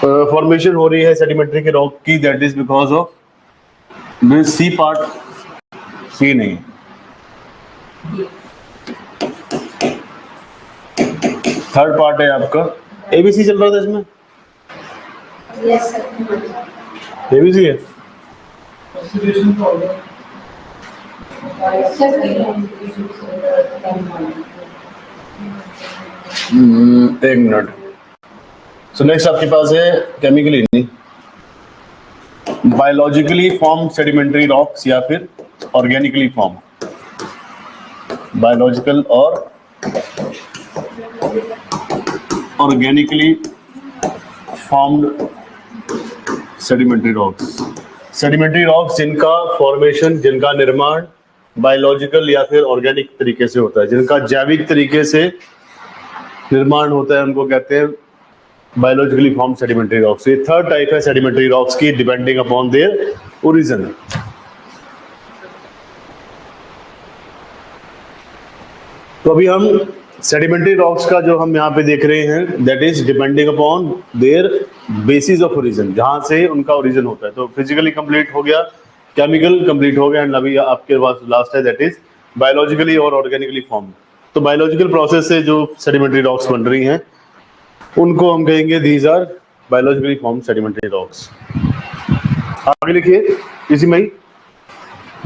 Formation हो रही है सेडिमेंट्री के रॉक की, that is because of C part, C नहीं, थर्ड पार्ट है आपका एबीसी चल रहा था इसमें, एबीसी है। एक मिनट। सो नेक्स्ट आपके पास है केमिकली नहीं, बायोलॉजिकली फॉर्म सेडिमेंट्री रॉक्स या फिर ऑर्गेनिकली फॉर्म, बायोलॉजिकल और organically formed sedimentary rocks. Sedimentary rocks जिनका फॉर्मेशन, जिनका निर्माण बायोलॉजिकल या फिर ऑर्गेनिक तरीके से होता है, जिनका जैविक तरीके से निर्माण होता है, उनको कहते हैं बायोलॉजिकली फॉर्म सेडिमेंट्री रॉक्स। ये थर्ड टाइप है सेडिमेंट्री रॉक्स की, डिपेंडिंग अपॉन देयर ओरिजिन। तो अभी हम सेडिमेंट्री रॉक्स का जो हम यहाँ पे देख रहे हैं, that is depending upon their basis of origin, जहां से उनका ओरिजिन होता है। तो फिजिकली कंप्लीट हो गया, केमिकल कंप्लीट हो गया, एंड अभी आपके पास लास्ट है दैट इज बायोलॉजिकली और ऑर्गेनिकली फॉर्म। तो बायोलॉजिकल प्रोसेस से जो सेडिमेंट्री रॉक्स बन रही हैं उनको हम कहेंगे these are biologically form sedimentary rocks. आगे लिखिए इसी में ही,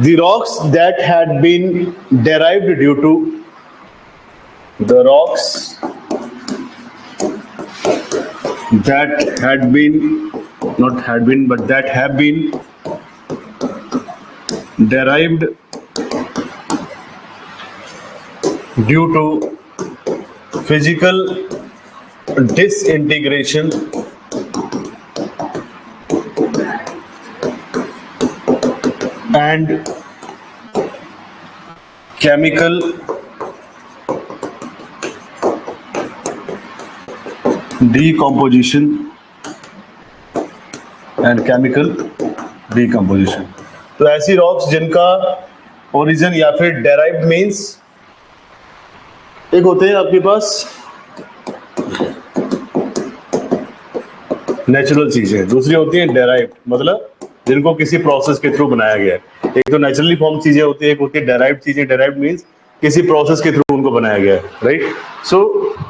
the rocks that had been derived due to, the rocks that had been, not had been, but that have been derived due to physical disintegration and chemical decomposition and chemical decomposition। तो ऐसी rocks जिनका origin या फिर derived means, एक होते हैं आपके पास natural चीजें, दूसरी होती है डेराइव्ड, मतलब जिनको किसी प्रोसेस के थ्रू बनाया गया है। एक तो नेचुरली फॉर्म चीजें होती है, एक होती है डेराइव्ड चीजें। डेराइव्ड मीन्स किसी प्रोसेस के थ्रू उनको बनाया गया है, राइट। सो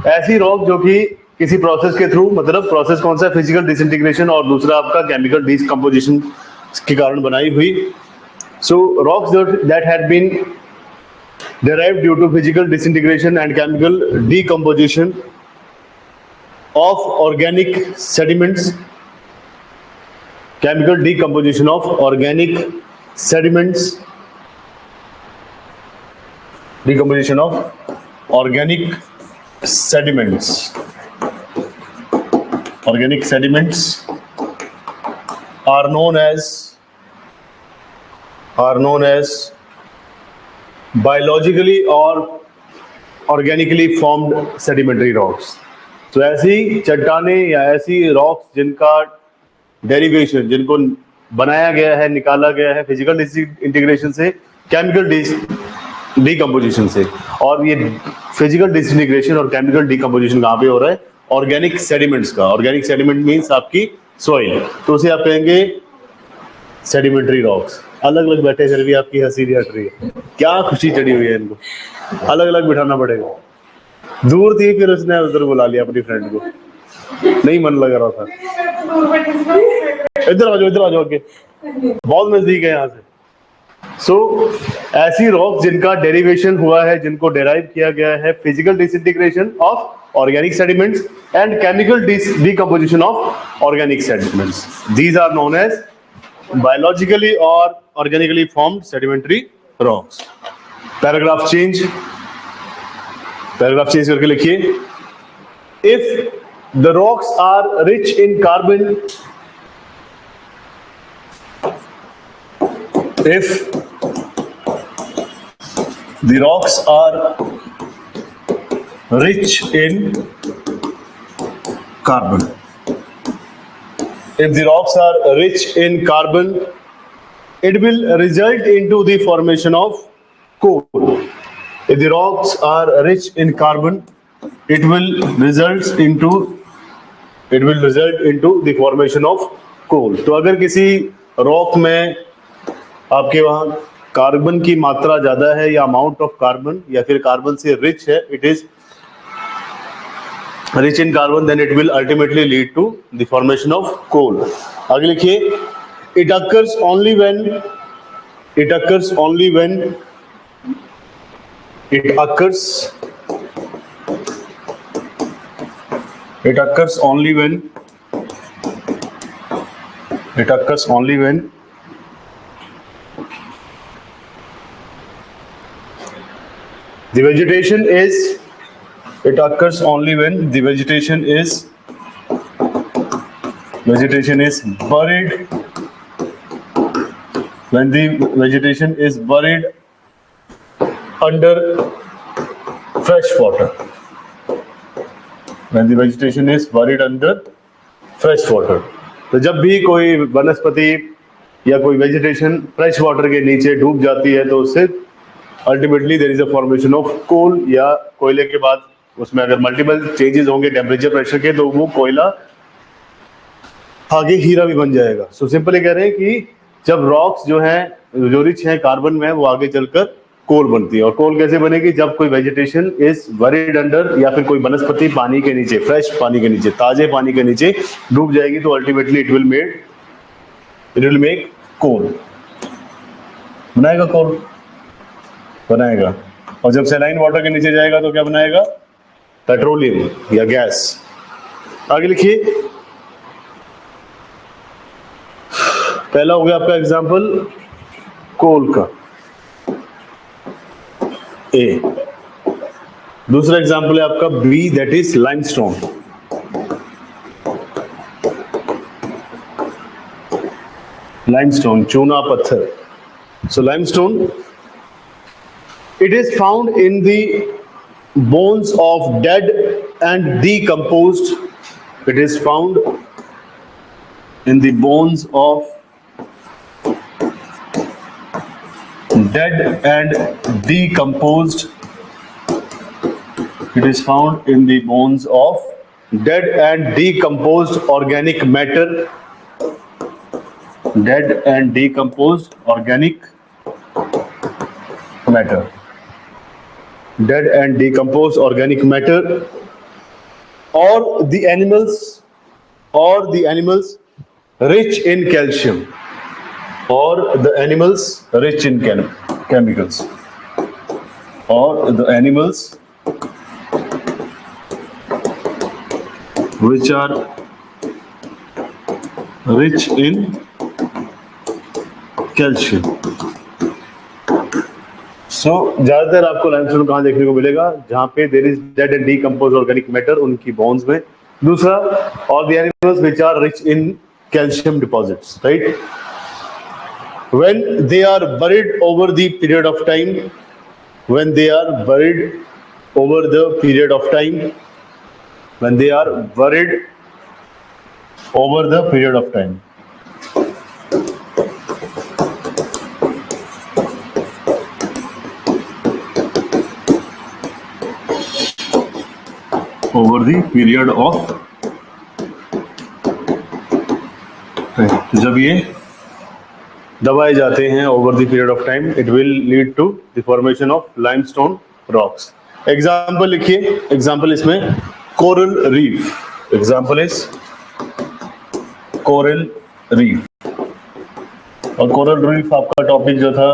ऐसी रॉक जो कि किसी प्रोसेस के थ्रू, मतलब प्रोसेस कौन सा है, फिजिकल डिसइंटीग्रेशन और दूसरा आपका केमिकल डिकम्पोजिशन के कारण बनाई हुई। So rocks that had been derived due to physical disintegration and chemical decomposition of organic sediments, chemical decomposition of organic sediments, decomposition of organic sediments, organic sediments are known as biologically or organically formed sedimentary rocks। तो ऐसी चट्टाने या ऐसी rocks जिनका derivation, जिनको बनाया गया है, निकाला गया है फिजिकल डिसइंटीग्रेशन से, केमिकल डिकम्पोजिशन से। और ये फिजिकल डिसइंटीग्रेशन और केमिकल डिकम्पोजिशन कहाँ पे हो रहा है, ऑर्गेनिक सेडिमेंट्स का। ऑर्गेनिक सेडिमेंट मीन्स आपकी सॉइल, तो उसे आप कहेंगे सेडिमेंट्री रॉक्स। अलग अलग बैठे फिर भी आपकी हंसी नहीं हट रही है, क्या खुशी चढ़ी हुई है इनको, अलग अलग बिठाना पड़ेगा। दूर थी फिर उसने उधर बुला लिया अपनी फ्रेंड को, नहीं मन लग रहा था। इधर आ जाओ आगे, बहुत नजदीक है यहाँ से। सो ऐसी रॉक जिनका डेरिवेशन हुआ है, जिनको डेराइव किया गया है physical disintegration of organic sediments and chemical decomposition of organic sediments, these are known as biologically or organically formed sedimentary rocks। Paragraph change करके लिखिए, if the rocks are rich in carbon, if the rocks are rich in carbon, if the rocks are rich in carbon, it will result into the formation of coal। If the rocks are rich in carbon, it will result into it will result into the formation of coal. तो अगर किसी rock में आपके वहां carbon की मात्रा ज्यादा है या अमाउंट ऑफ कार्बन या फिर कार्बन से रिच है, it is rich in carbon, then it will ultimately lead to the formation of coal. आगे लिखिए, it occurs only when it occurs only when it occurs only when it occurs only when the vegetation is it occurs only when the vegetation is buried, when the vegetation is buried under fresh water. When the vegetation is buried under fresh water. तो जब भी कोई वनस्पति या कोई vegetation fresh water के नीचे डूब जाती है तो उससे ultimately there is a formation of coal, या कोयले के बाद उसमें अगर मल्टीपल चेंजेस होंगे टेम्परेचर प्रेशर के तो वो कोयला आगे हीरा भी बन जाएगा. सो सिंपली कह रहे हैं कि जब रॉक्स जो हैं जो रिच हैं कार्बन में, वो आगे चलकर कोल बनती है. और कोल कैसे बनेगी? जब कोई वेजिटेशन इज बरीड अंडर, या फिर कोई वनस्पति पानी के नीचे, फ्रेश पानी के नीचे, ताजे पानी के नीचे डूब जाएगी तो अल्टीमेटली इट विल मेक कोल. बनाएगा कोल, बनाएगा. और जब सैलाइन वाटर के नीचे जाएगा तो क्या बनाएगा? पेट्रोलियम या गैस. आगे लिखिए, पहला हो गया आपका एग्जाम्पल कोल का, ए. दूसरा एग्जाम्पल है आपका B, that is limestone. Limestone, चूना पत्थर. So limestone, it is found in the bones of dead and decomposed. It is found in the bones of dead and decomposed. It is found in the bones of dead and decomposed organic matter. Dead and decomposed organic matter. Dead and decomposed organic matter, or the animals rich in calcium, or the animals rich in chemicals, or the animals which are rich in calcium. So ज्यादातर आपको limestone कहाँ देखने को मिलेगा? जहां पे there is dead and decomposed organic matter, उनकी bones में. दूसरा, और the animals which are rich in calcium deposits, right? When they are buried over the period of time, when they are buried over the period of time, when they are buried over the period of time. Over the period of जब ये दबाए जाते हैं over the period of time, it will lead to the formation of limestone rocks. Example लिखिए. Example इसमें coral reef. Example is coral reef. और coral reef आपका topic जो था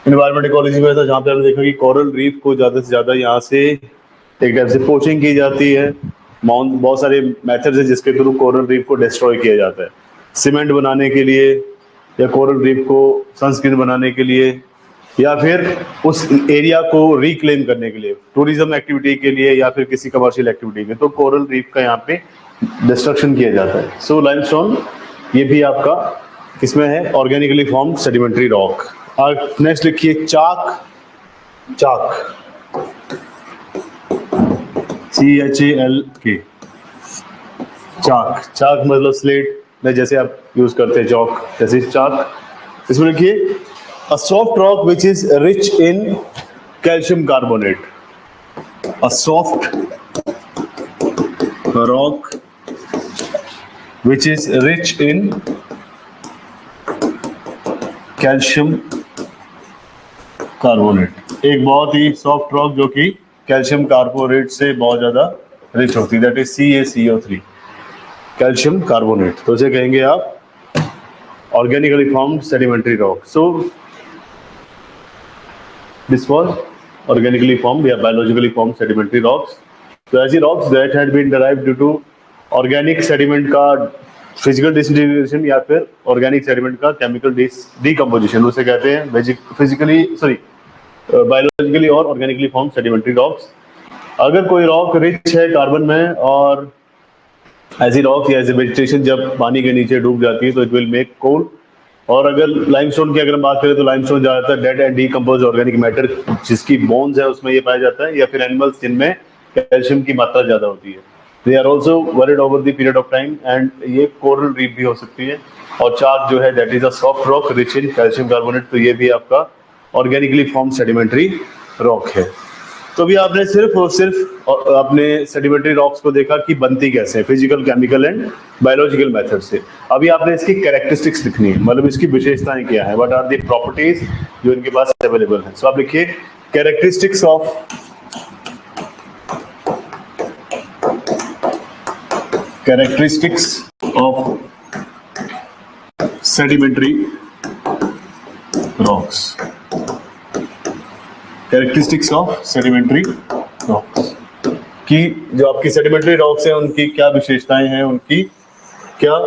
एनवायरमेंट इकोलॉजी में था, जहाँ पे हमने देखा कि कोरल रीफ को ज़्यादा से ज़्यादा यहाँ से एक टाइप से पोचिंग की जाती है. बहुत सारे मेथड्स हैं जिसके थ्रू कोरल रीफ को डिस्ट्रॉय किया जाता है. सीमेंट बनाने के लिए, या कोरल रीफ को सनस्क्रीन बनाने के लिए, या फिर उस एरिया को रिक्लेम करने के लिए, टूरिज्म एक्टिविटी के लिए, या फिर किसी कमर्शियल एक्टिविटी में, तो कोरल रीफ का यहाँ पे डिस्ट्रक्शन किया जाता है. सो लाइमस्टोन ये भी आपका किसमें है? Organically formed sedimentary rock. और नेक्स्ट लिखिए चाक. चाक, CHALK. चाक. चाक मतलब स्लेट में जैसे आप यूज करते हैं चौक, जैसे चाक. इसमें लिखिए अ soft rock which is rich in calcium carbonate. A soft rock which is rich in calcium carbonate। एक बहुत ही सॉफ्ट रॉक जो कि कैल्शियम कार्बोनेट से बहुत ज्यादा रिच होती है, that is CaCO3, calcium carbonate. तो इसे कहेंगे आप organically formed sedimentary rock. So this was organically formed या बायोलॉजिकली फॉर्म्ड सेडिमेंट्री रॉक्स। तो ऐसी rocks that had been derived due to organic sediment का फिजिकल डिसइंटीग्रेशन या फिर ऑर्गेनिक सेडिमेंट का केमिकल डिकम्पोजिशन, उसे कहते हैं फिजिकली बायोलॉजिकली और ऑर्गेनिकली फॉर्म सेडिमेंट्री रॉक्स। अगर कोई रॉक रिच है कार्बन में और ऐसी रॉक या ऐसी वेजिटेशन जब पानी के नीचे डूब जाती है तो इट विल मेक कोल। और अगर लाइमस्टोन की अगर हम बात करें तो लाइमस्टोन ज्यादातर dead and decompose organic matter जिसकी बोन्स है उसमें ये पाया जाता है, या फिर एनिमल्स जिनमें कैल्शियम की मात्रा ज्यादा होती है। They are also buried over the period of time and ये कोरल रीफ भी हो सकती है। और चाक जो है that is a soft rock rich in calcium carbonate, तो ये भी आपका ऑर्गेनिकली फॉर्म सेडिमेंट्री रॉक है। तो अभी आपने सिर्फ और सिर्फ अपने सेडिमेंट्री रॉक्स को देखा कि बनती कैसे, physical, chemical and biological method से। अभी आपने इसकी कैरेक्टरिस्टिक्स लिखनी है, मतलब इसकी विशेषताएं क्या है, व्हाट आर द प्रॉपर्टीज जो इनके पास अवेलेबल है। सो आप लिखिए characteristics of sedimentary rocks. Characteristics of sedimentary rocks की जो आपकी सेडिमेंट्री रॉक्स हैं उनकी क्या विशेषताएं हैं, उनकी क्या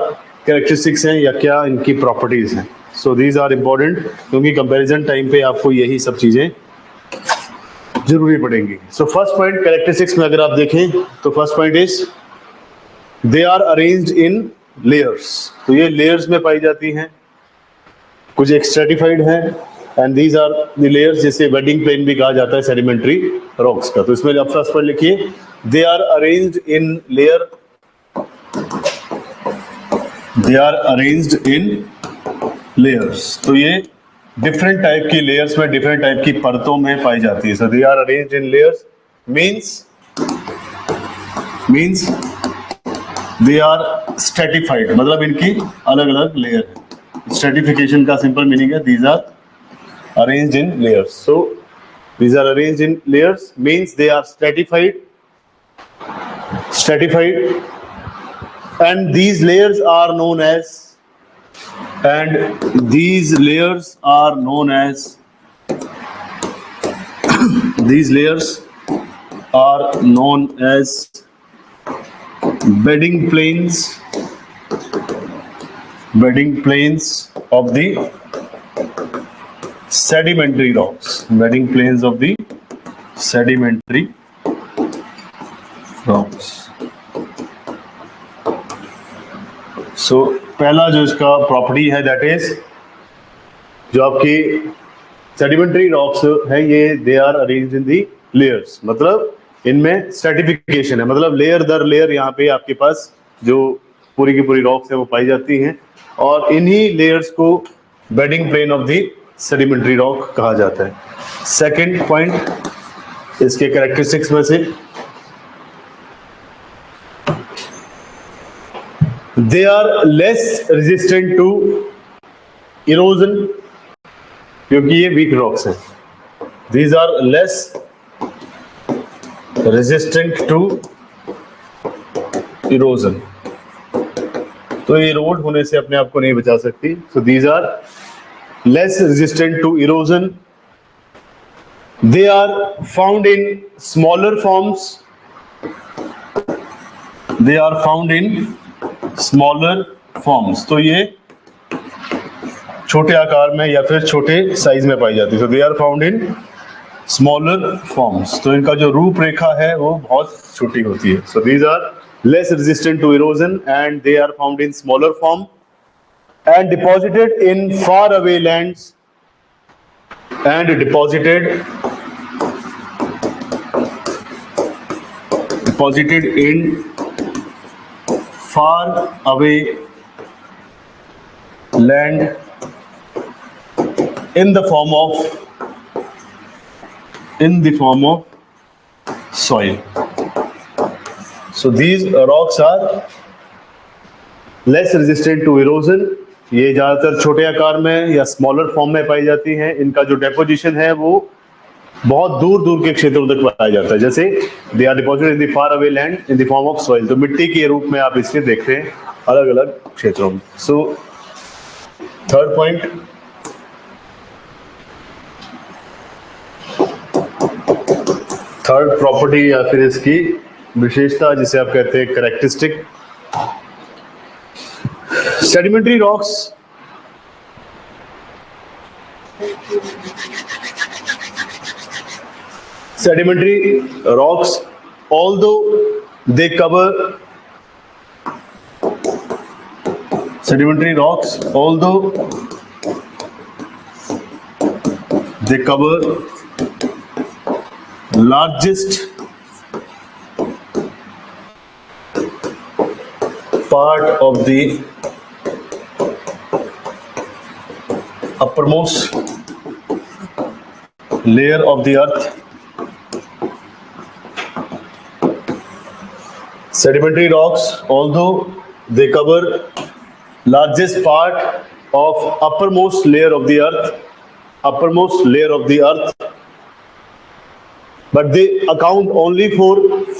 कैरेक्टरिस्टिक्स हैं या क्या इनकी प्रॉपर्टीज हैं। सो दीज आर इंपॉर्टेंट क्योंकि कंपैरिजन टाइम पे आपको यही सब चीजें जरूरी पड़ेंगी। सो फर्स्ट पॉइंट कैरेक्टरिस्टिक्स में अगर आप देखें तो first point is they are arranged in layers. तो ये लेयर्स में पाई जाती हैं, कुछ एक्सट्रेटिफाइड हैं and these are the layers, जिसे बेडिंग प्लेन भी कहा जाता है सेडिमेंट्री रॉक्स का। तो इसमें आप फर्स्ट पर लिखिए they are arranged in layer, they are arranged in layers. तो ये डिफरेंट टाइप की लेयर्स में, डिफरेंट टाइप की परतों में पाई जाती है। So they are arranged in layers means they are stratified, मतलब इनकी अलग अलग लेयर है। स्ट्रेटिफिकेशन का सिंपल मीनिंग है these are arranged in layers. So these are arranged in layers means they are stratified, and these layers are known as these layers are known as bedding planes of the sedimentary rocks, bedding planes of the sedimentary rocks. So पहला जो इसका property है that is जो आपकी sedimentary rocks है ये they are arranged in the layers, मतलब इनमें स्ट्रेटिफिकेशन है, मतलब लेयर दर लेयर यहाँ पे आपके पास जो पूरी की पूरी रॉक्स है वो पाई जाती हैं और इन्हीं लेयर्स को bedding plane of the sedimentary rock कहा जाता है। सेकंड पॉइंट इसके कैरेक्टरिस्टिक्स में से they are less resistant to erosion, क्योंकि ये वीक रॉक्स हैं। These are less resistant to erosion, तो इरोड होने से अपने आप को नहीं बचा सकती। So these are less resistant to erosion. They are found in smaller forms. तो ये छोटे आकार में या फिर छोटे साइज में पाई जाती है। So they are found in smaller forms. तो इनका जो रूपरेखा है वो बहुत छोटी होती है। So these are less resistant to erosion and they are found in smaller form and deposited in far away lands and deposited in far away land in the form of soil. So these rocks are less resistant to erosion. ये ज़्यादातर छोटे आकार में या smaller form में पाई जाती हैं. इनका जो डेपोजिशन है वो बहुत दूर दूर के क्षेत्रों तक पाया जाता है. जैसे they are deposited in the far away land in the form of soil. तो मिट्टी के रूप में आप इसके देखते हैं अलग अलग क्षेत्रों में. So third point, third property या फिर इसकी विशेषता जिसे आप कहते हैं characteristic. Sedimentary rocks although they cover largest part of the uppermost layer of the earth. Sedimentary rocks, although they cover largest part of uppermost layer of the earth, but they account only for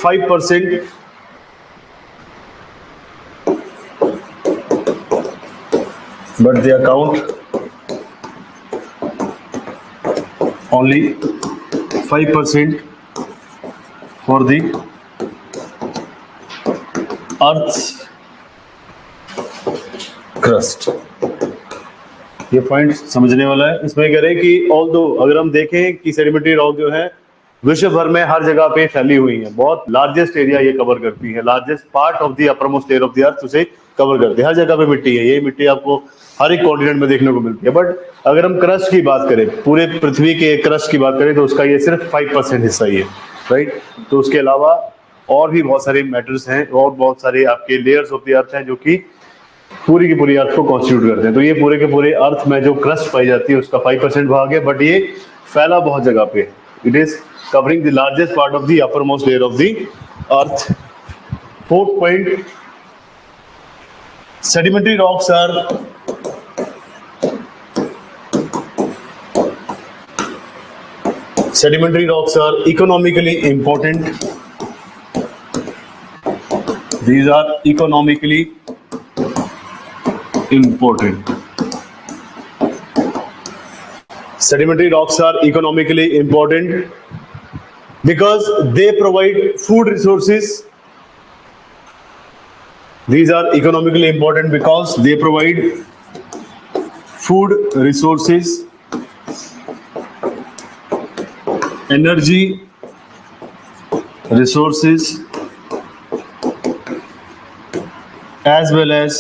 5%. But they account only 5% for the Earth's crust. ये point समझने वाला है. इसमें कह रहे हैं कि although अगर हम देखें कि सेडिमेंट्री रॉक जो है विश्व भर में हर जगह पे फैली हुई है, बहुत लार्जेस्ट एरिया ये कवर करती है, largest part of the uppermost layer of the अर्थ उसे कवर करती है. हर जगह पे मिट्टी है, ये मिट्टी आपको हर एक कॉन्टिनेंट में देखने को मिलती है. बट अगर हम क्रस्ट की बात करें, पूरे पृथ्वी के क्रस्ट की बात करें तो उसका ये सिर्फ 5% हिस्सा ही है, राइट. तो उसके अलावा और भी बहुत सारे मैटर्स हैं और बहुत सारे आपके लेयर्स ऑफ द अर्थ हैं जो कि पूरी की पूरी अर्थ को कॉन्स्टिट्यूट करते हैं. तो ये पूरे के पूरे अर्थ में जो क्रस्ट पाई जाती है उसका 5% भाग है, बट ये फैला बहुत जगह पे. It is covering the largest part of the uppermost layer of the earth. Fourth point, sedimentary rocks are economically important. These are economically important. Sedimentary rocks are economically important because they provide food resources. These are economically important because they provide food resources, energy resources, as well as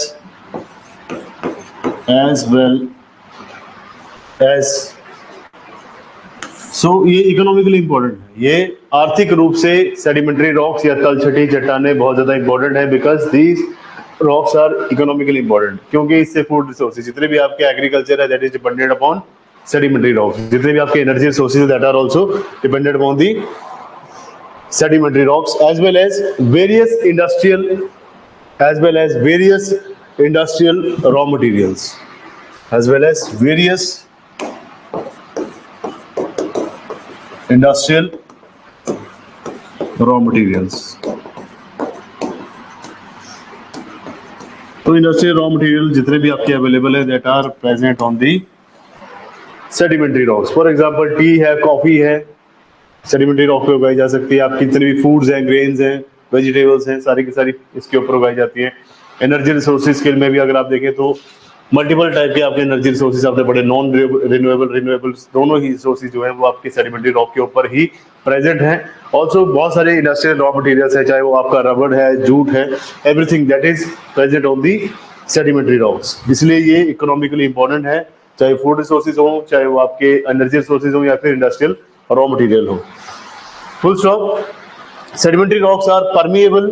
so ये economically important है. ये आर्थिक रूप से sedimentary rocks या तलछटी चट्टानें बहुत ज्यादा इंपॉर्टेंट है because these rocks are economically important. क्योंकि इससे फूड रिसोर्सेज जितने भी आपके एग्रीकल्चर है that is dependent upon sedimentary rocks. जितने भी आपके energy resources that are also dependent upon the sedimentary rocks as well as various industrial raw materials, as well as various industrial raw materials. तो industrial raw material जितने भी आपके available है that are present on the sedimentary rocks. For example tea है, coffee है, sedimentary rock पे उगाई जा सकती है. आपकी जितने भी फूड्स हैं, ग्रेन्स हैं, वेजिटेबल्स हैं, सारी की सारी इसके ऊपर उगाई जाती है. एनर्जी रिसोर्सेज के में भी अगर आप देखें तो मल्टीपल टाइप के आपके एनर्जी रिसोर्सेज आपने बड़े नॉन रिन्यूएबल्स दोनों ही रिसोर्सेज जो है वो आपके सेडिमेंट्री रॉक के ऊपर ही प्रेजेंट हैं. ऑल्सो बहुत सारे इंडस्ट्रियल रॉ मटेरियल्स है, चाहे वो आपका रबड़ है, जूट है, everything that is present on the sedimentary rocks. इसलिए ये इकोनॉमिकली इंपॉर्टेंट है, चाहे फूड रिसोर्सेज हो, चाहे वो आपके एनर्जी रिसोर्सेज हो या फिर इंडस्ट्रियल रॉ मटेरियल हो. Full stop. Sedimentary rocks are permeable.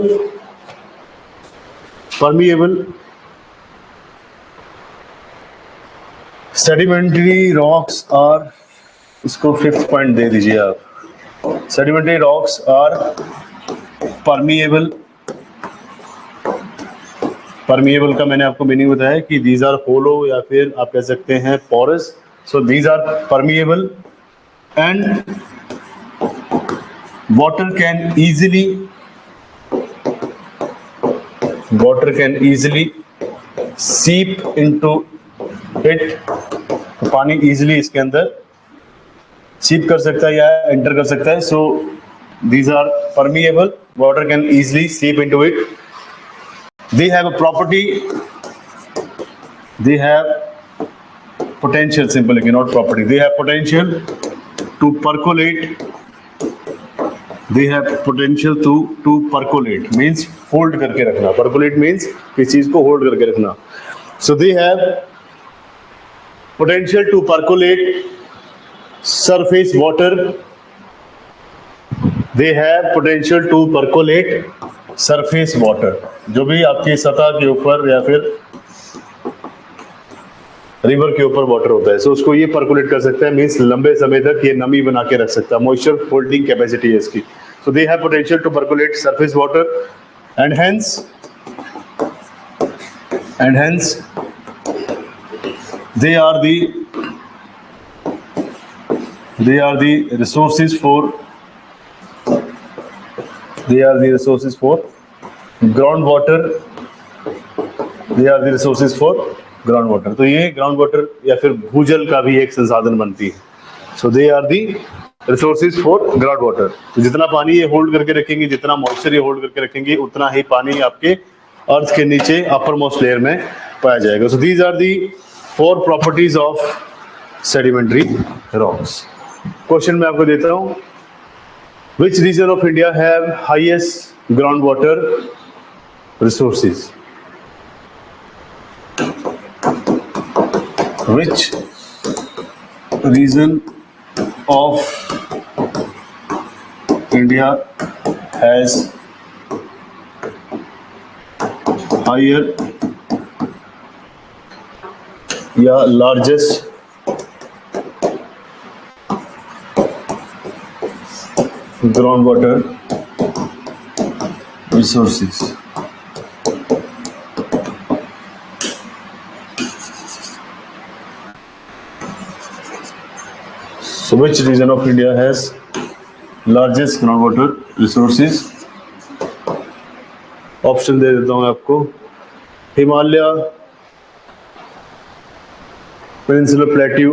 Sedimentary rocks are, इसको 5th पॉइंट दे दीजिए आप. Sedimentary rocks are permeable permeable का मैंने आपको मीनिंग बताया कि दीज आर होलो या फिर आप कह सकते हैं porous. So these are permeable and water can easily seep into it. तो पानी easily इसके अंदर seep कर सकता है या enter कर सकता है. So these are permeable. Water can easily seep into it. They have a property. They have potential. Simple again, not property. They have potential to percolate. They have potential to percolate means hold करके रखना. Percolate means किसी चीज को hold करके रखना. So they have potential to percolate surface water. They have potential to percolate surface water. जो भी आपकी सतह के ऊपर या फिर रिवर के ऊपर वाटर होता है, सो उसको ये परकुलेट कर सकता है. मीन्स लंबे समय तक ये नमी बना के रख सकता है. मॉइस्चर होल्डिंग कैपेसिटी है इसकी. So they have potential to percolate surface water and hence they are the resources for groundwater. तो ये ग्राउंड वाटर या फिर भूजल का भी एक संसाधन बनती है. So they are the resources for ground water. तो जितना पानी ये होल्ड करके रखेंगे, जितना मॉइस्चर ये होल्ड करके रखेंगे, उतना ही पानी आपके अर्थ के नीचे अपर मोस्ट लेयर में पाया जाएगा. So these are the 4 properties of sedimentary rocks. Question मैं आपको देता हूं. Which region of India have highest ground water resources? Which region of India has higher या largest groundwater resources? So which region of India has largest groundwater resources? Option दे देता हूँ मैं आपको. Himalaya, peninsular plateau,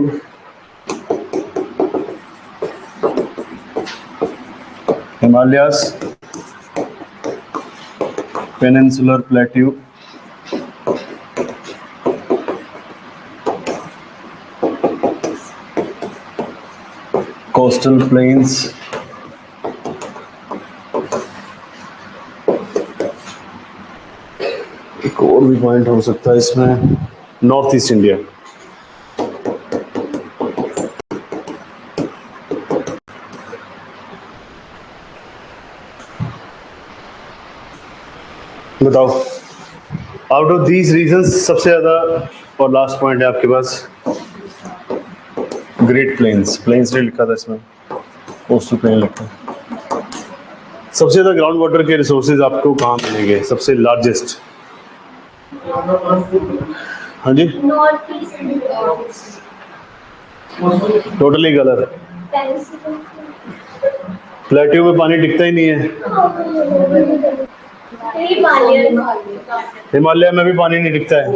Himalayas, peninsular plateau, coastal plains, एक और भी point हो सकता है इसमें, नॉर्थ ईस्ट इंडिया. बताओ आउट ऑफ दीज रीजंस सबसे ज्यादा. और लास्ट पॉइंट है आपके पास ग्रेट प्लेन्स. प्लेन्स नहीं लिखा था इसमें, कोस्टल प्लेन लिखा है. सबसे ज्यादा ग्राउंड वाटर के रिसोर्सेज आपको कहाँ मिलेंगे? सबसे लार्जेस्ट. हाँ जी, टोटली गलत. प्लेट्यू में पानी टिकता ही नहीं है. हिमालय में भी पानी नहीं टिकता है.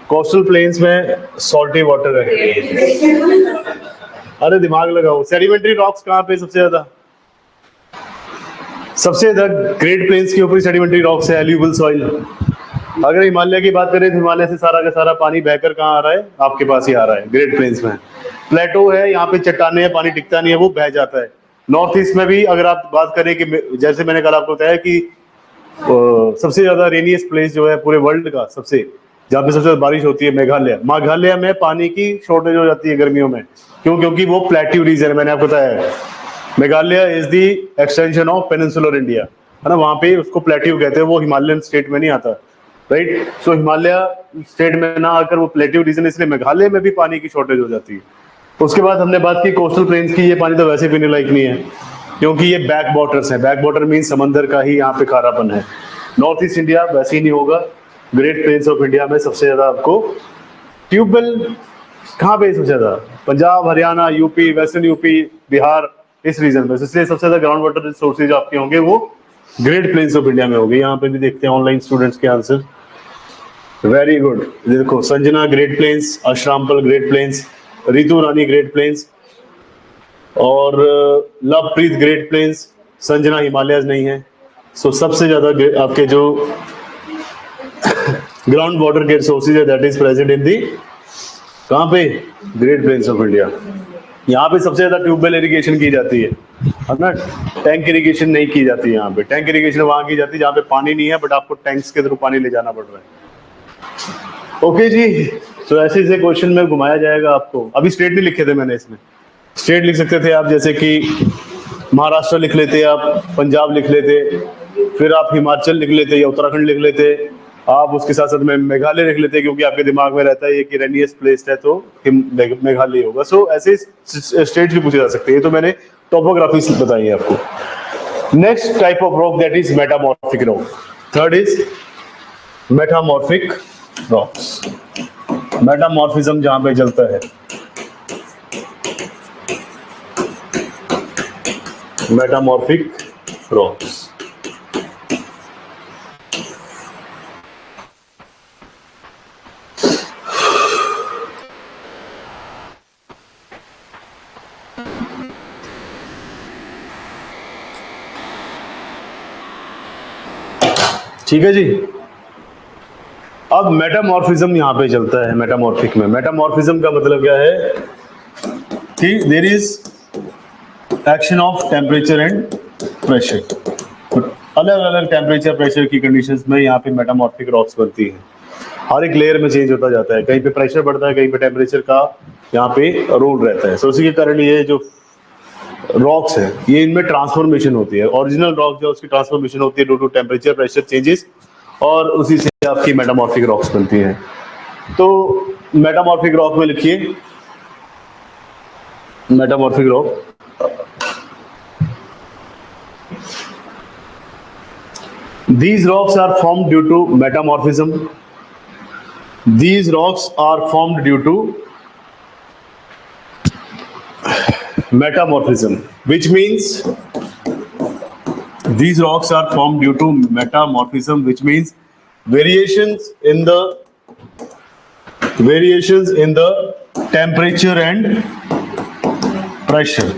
कोस्टल प्लेन्स में सॉल्टी वाटर है. अरे दिमाग लगाओ. सेडिमेंट्री रॉक्स कहाँ पे सबसे ज्यादा? सबसे ज्यादा ग्रेट प्लेन्स के ऊपर सेडिमेंट्री रॉक्स है, एल्यूवियल सॉइल. अगर हिमालय की बात करें तो हिमालय से सारा का सारा पानी बहकर कहाँ आ रहा है? आपके पास ही आ रहा है, ग्रेट प्लेन्स में. प्लेटो है, यहाँ पे चट्टाने हैं, पानी टिकता नहीं है, वो बह जाता है. नॉर्थ ईस्ट में भी अगर आप बात करें कि जैसे मैंने कल आपको बताया कि सबसे ज्यादा रेनियस्ट प्लेस जो है पूरे वर्ल्ड का, सबसे जहाँ पे सबसे ज्यादा बारिश होती है, मेघालय में पानी की शॉर्टेज हो जाती है गर्मियों में. क्यों? क्योंकि वो प्लेट्यू रीजन है. मैंने आपको बताया है Meghalaya is the extension of peninsular India, है ना. वहां पे उसको प्लेट्यू कहते हैं. वो हिमालयन स्टेट में नहीं आता, राइट. सो हिमालय स्टेट में ना आकर वो प्लेट्यू रीजन, इसलिए मेघालय में भी पानी की शॉर्टेज हो जाती है. उसके बाद हमने बात की कोस्टल प्लेन्स की. ये पानी तो वैसे पीने लायक नहीं है क्योंकि ये बैक वाटर्स है. बैक वाटर मीन समंदर का ही यहाँ पे खारापन है. नॉर्थ ईस्ट इंडिया वैसे ही नहीं होगा। ग्रेट प्लेन्स ऑफ इंडिया में सबसे ज्यादा आपको ट्यूबवेल कहाँ पे सबसे ज्यादा? Punjab, Haryana, UP, western UP, Bihar, इस रीजन में। इसलिए सबसे ज्यादा ग्राउंड वाटर रिसोर्सेज आपके होंगे वो ग्रेट प्लेन्स ऑफ इंडिया में होंगे। यहाँ पे भी देखते हैं ऑनलाइन स्टूडेंट्स के आंसर। Very good. देखो Sanjana great plains, Ashrampal great plains, Ritu Rani great plains और लवप्रीत ग्रेट प्लेन्स। संजना हिमालयज नहीं है। सो सबसे ज्यादा आपके जो ग्राउंड वाटर के रिसोर्सेज है that is present in the कहाँ पे? Great plains of India. यहाँ पे सबसे ज्यादा ट्यूबवेल इरिगेशन की जाती है ना, टैंक इरिगेशन नहीं की जाती। यहाँ पे टैंक इरिगेशन वहां की जाती है जहाँ पे पानी नहीं है बट आपको टैंक्स के थ्रू पानी ले जाना पड़ रहा है। ओके जी, तो ऐसे ऐसे क्वेश्चन में घुमाया जाएगा आपको। अभी स्टेट नहीं लिखे थे मैंने, इसमें स्टेट लिख सकते थे आप, जैसे कि महाराष्ट्र लिख लेते आप, पंजाब लिख लेते, फिर आप हिमाचल लिख लेते या उत्तराखंड लिख लेते आप, उसके साथ साथ में मेघालय लिख लेते क्योंकि आपके दिमाग में रहता है कि रेनियस्ट प्लेस है तो मेघालय होगा। सो ऐसे स्टेट भी पूछे जा सकते हैं। ये तो मैंने टोपोग्राफी से बताई है आपको। Next type of rock that is metamorphic rock. Third is metamorphic rocks. Metamorphism जहां पे चलता है, मेटामॉर्फिक रॉक्स। ठीक है जी। अब मेटामॉर्फिज्म यहां पे चलता है। मेटामॉर्फिक में, मेटामॉर्फिज्म का मतलब क्या है कि there is action of temperature and pressure. अलग अलग टेम्परेचर प्रेशर की कंडीशंस में यहाँ पे मेटामॉर्फिक रॉक्स बनती है। हर एक लेयर में चेंज होता जाता है, कहीं पे प्रेशर बढ़ता है, कहीं पे टेम्परेचर का यहाँ पे रोल रहता है। सो उसी के कारण ये जो रॉक्स है ये इनमें ट्रांसफॉर्मेशन होती है। ओरिजिनल रॉक जो उसकी ट्रांसफॉर्मेशन होती है due to temperature pressure changes, और उसी से आपकी मेटामॉर्फिक रॉक्स बनती हैं। तो मेटामॉर्फिक रॉक में लिखिए, metamorphic rock these rocks are formed due to metamorphism. These rocks are formed due to metamorphism, which means these rocks are formed due to metamorphism, which means variations in the temperature and pressure.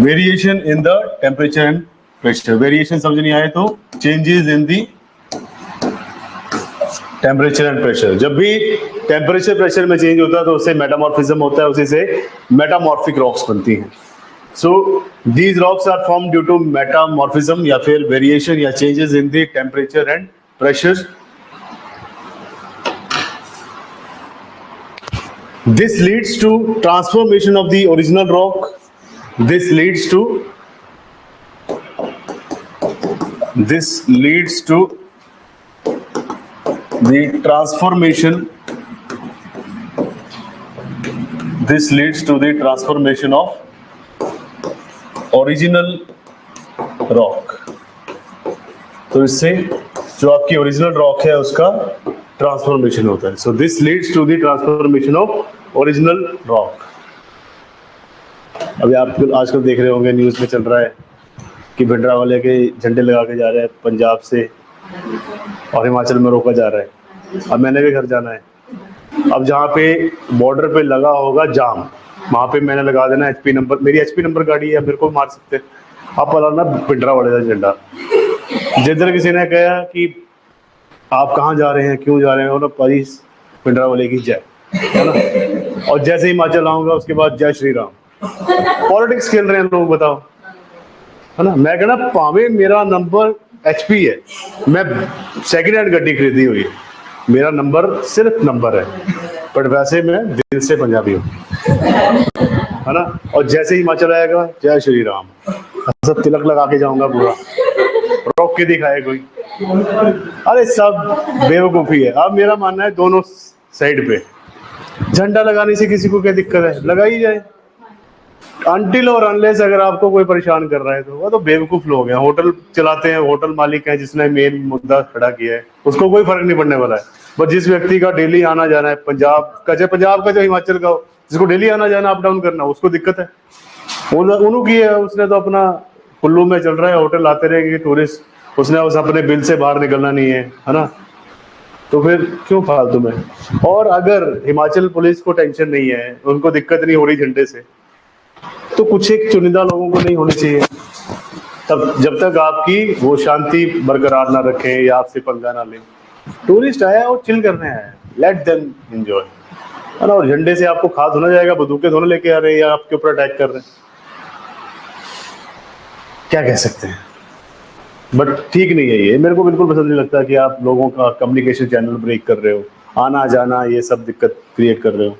Variation in the temperature and pressure. Variation समझ नहीं आए तो changes in the temperature and pressure. जब भी temperature pressure में change होता है तो उससे मेटामॉर्फिज्म होता है, उसी से मेटामॉर्फिक रॉक्स बनती हैं। So these rocks are form due to metamorphism या फिर वेरिएशन या changes in the temperature and pressure. This leads to transformation of the original rock. This leads to the transformation. This leads to the transformation of original rock. तो इससे जो आपकी original rock है उसका transformation होता है। So this leads to the transformation of original rock. अभी आप आजकल देख रहे होंगे, न्यूज़ में चल रहा है कि भिंडरावाले के झंडे लगा के जा रहे हैं पंजाब से और हिमाचल में रोका जा रहा है। अब मैंने भी घर जाना है, अब जहाँ पे बॉर्डर पे लगा होगा जाम वहाँ पे मैंने लगा देना HP नंबर। मेरी HP नंबर गाड़ी है, मेरे को मार सकते। आप लगाना भिंडरावाले का झंडा। जिधर किसी ने कहा कि आप कहाँ जा रहे हैं, क्यों जा रहे हैं, और भाई भिंडरावाले की जय, है ना। और जैसे ही हिमाचल आऊँगा उसके बाद जय श्री राम। पॉलिटिक्स खेल रहे हैं लोग, बताओ, है ना। मैं कहना पावे मेरा नंबर HP है, मैं सेकंड हैंड गड्डी खरीदी हुई है, मेरा नंबर सिर्फ नंबर है, बट वैसे मैं दिल से पंजाबी हूँ, है ना। और जैसे ही हिमाचल आएगा जय श्री राम, सब तिलक लगा के जाऊंगा, पूरा रोक के दिखाए कोई। अरे सब बेवकूफी है। अब मेरा मानना है दोनों साइड पे झंडा लगाने से किसी को क्या दिक्कत है, लगा ही जाए, अनटिल और अनलेस अगर आपको कोई परेशान कर रहा है तो वो तो बेवकूफ लोग हैं। होटल चलाते हैं, होटल मालिक है जिसने मेन मुद्दा खड़ा किया है, उसको कोई फर्क नहीं पड़ने वाला है। बट जिस व्यक्ति का डेली आना जाना है, पंजाब का चाहे हिमाचल का हो, जिसको डेली आना जाना अप डाउन करना, उसको दिक्कत है। उन्होंने की है, उसने तो अपना कुल्लू में चल रहा है, होटल आते रहेंगे टूरिस्ट, उसने उस अपने बिल से बाहर निकलना नहीं है ना, तो फिर क्यों फालतू में। और अगर हिमाचल पुलिस को टेंशन नहीं है, उनको दिक्कत नहीं हो रही झंडे से, तो कुछ एक चुनिंदा लोगों को नहीं होनी चाहिए। तब जब तक आपकी वो शांति बरकरार ना रखें या आपसे पंगा ना लें। टूरिस्ट आया और चिल करने आया, लेट देम एंजॉय, है ना। और झंडे से आपको खा धोना जाएगा, बंदूकें धोने लेके आ रहे हैं या आपके ऊपर अटैक कर रहे हैं, क्या कह सकते हैं। बट ठीक नहीं है ये, मेरे को बिल्कुल पसंद नहीं लगता कि आप लोगों का कम्युनिकेशन चैनल ब्रेक कर रहे हो, आना जाना ये सब दिक्कत क्रिएट कर रहे हो।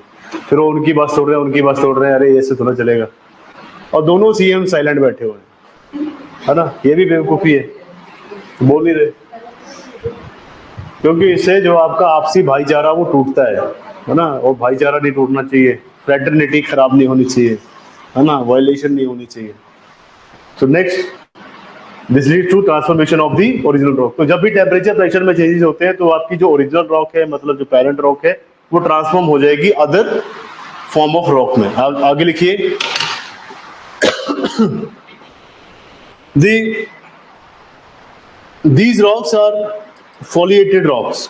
फिर वो उनकी बात तोड़ रहे हैं, उनकी बात तोड़ रहे हैं, अरे ऐसे थोड़ा चलेगा। और दोनों सीएम साइलेंट बैठे हुए हैं, है ना, ये भी बेवकूफ़ी है, बोल नहीं रहे। क्योंकि इससे जो आपका आपसी भाईचारा वो टूटता है ना, और भाईचारा नहीं टूटना चाहिए, फ्रेटर्निटी खराब नहीं होनी चाहिए, है ना, वायलेशन नहीं होनी चाहिए। So next, this leads to transformation of the original rock. तो जब भी टेम्परेचर प्रेशर में चेंजेस होते हैं तो आपकी जो ओरिजिनल रॉक है, मतलब जो पेरेंट रॉक है, वो ट्रांसफॉर्म हो जाएगी अदर फॉर्म ऑफ रॉक में। आगे लिखिए, these rocks are foliated rocks।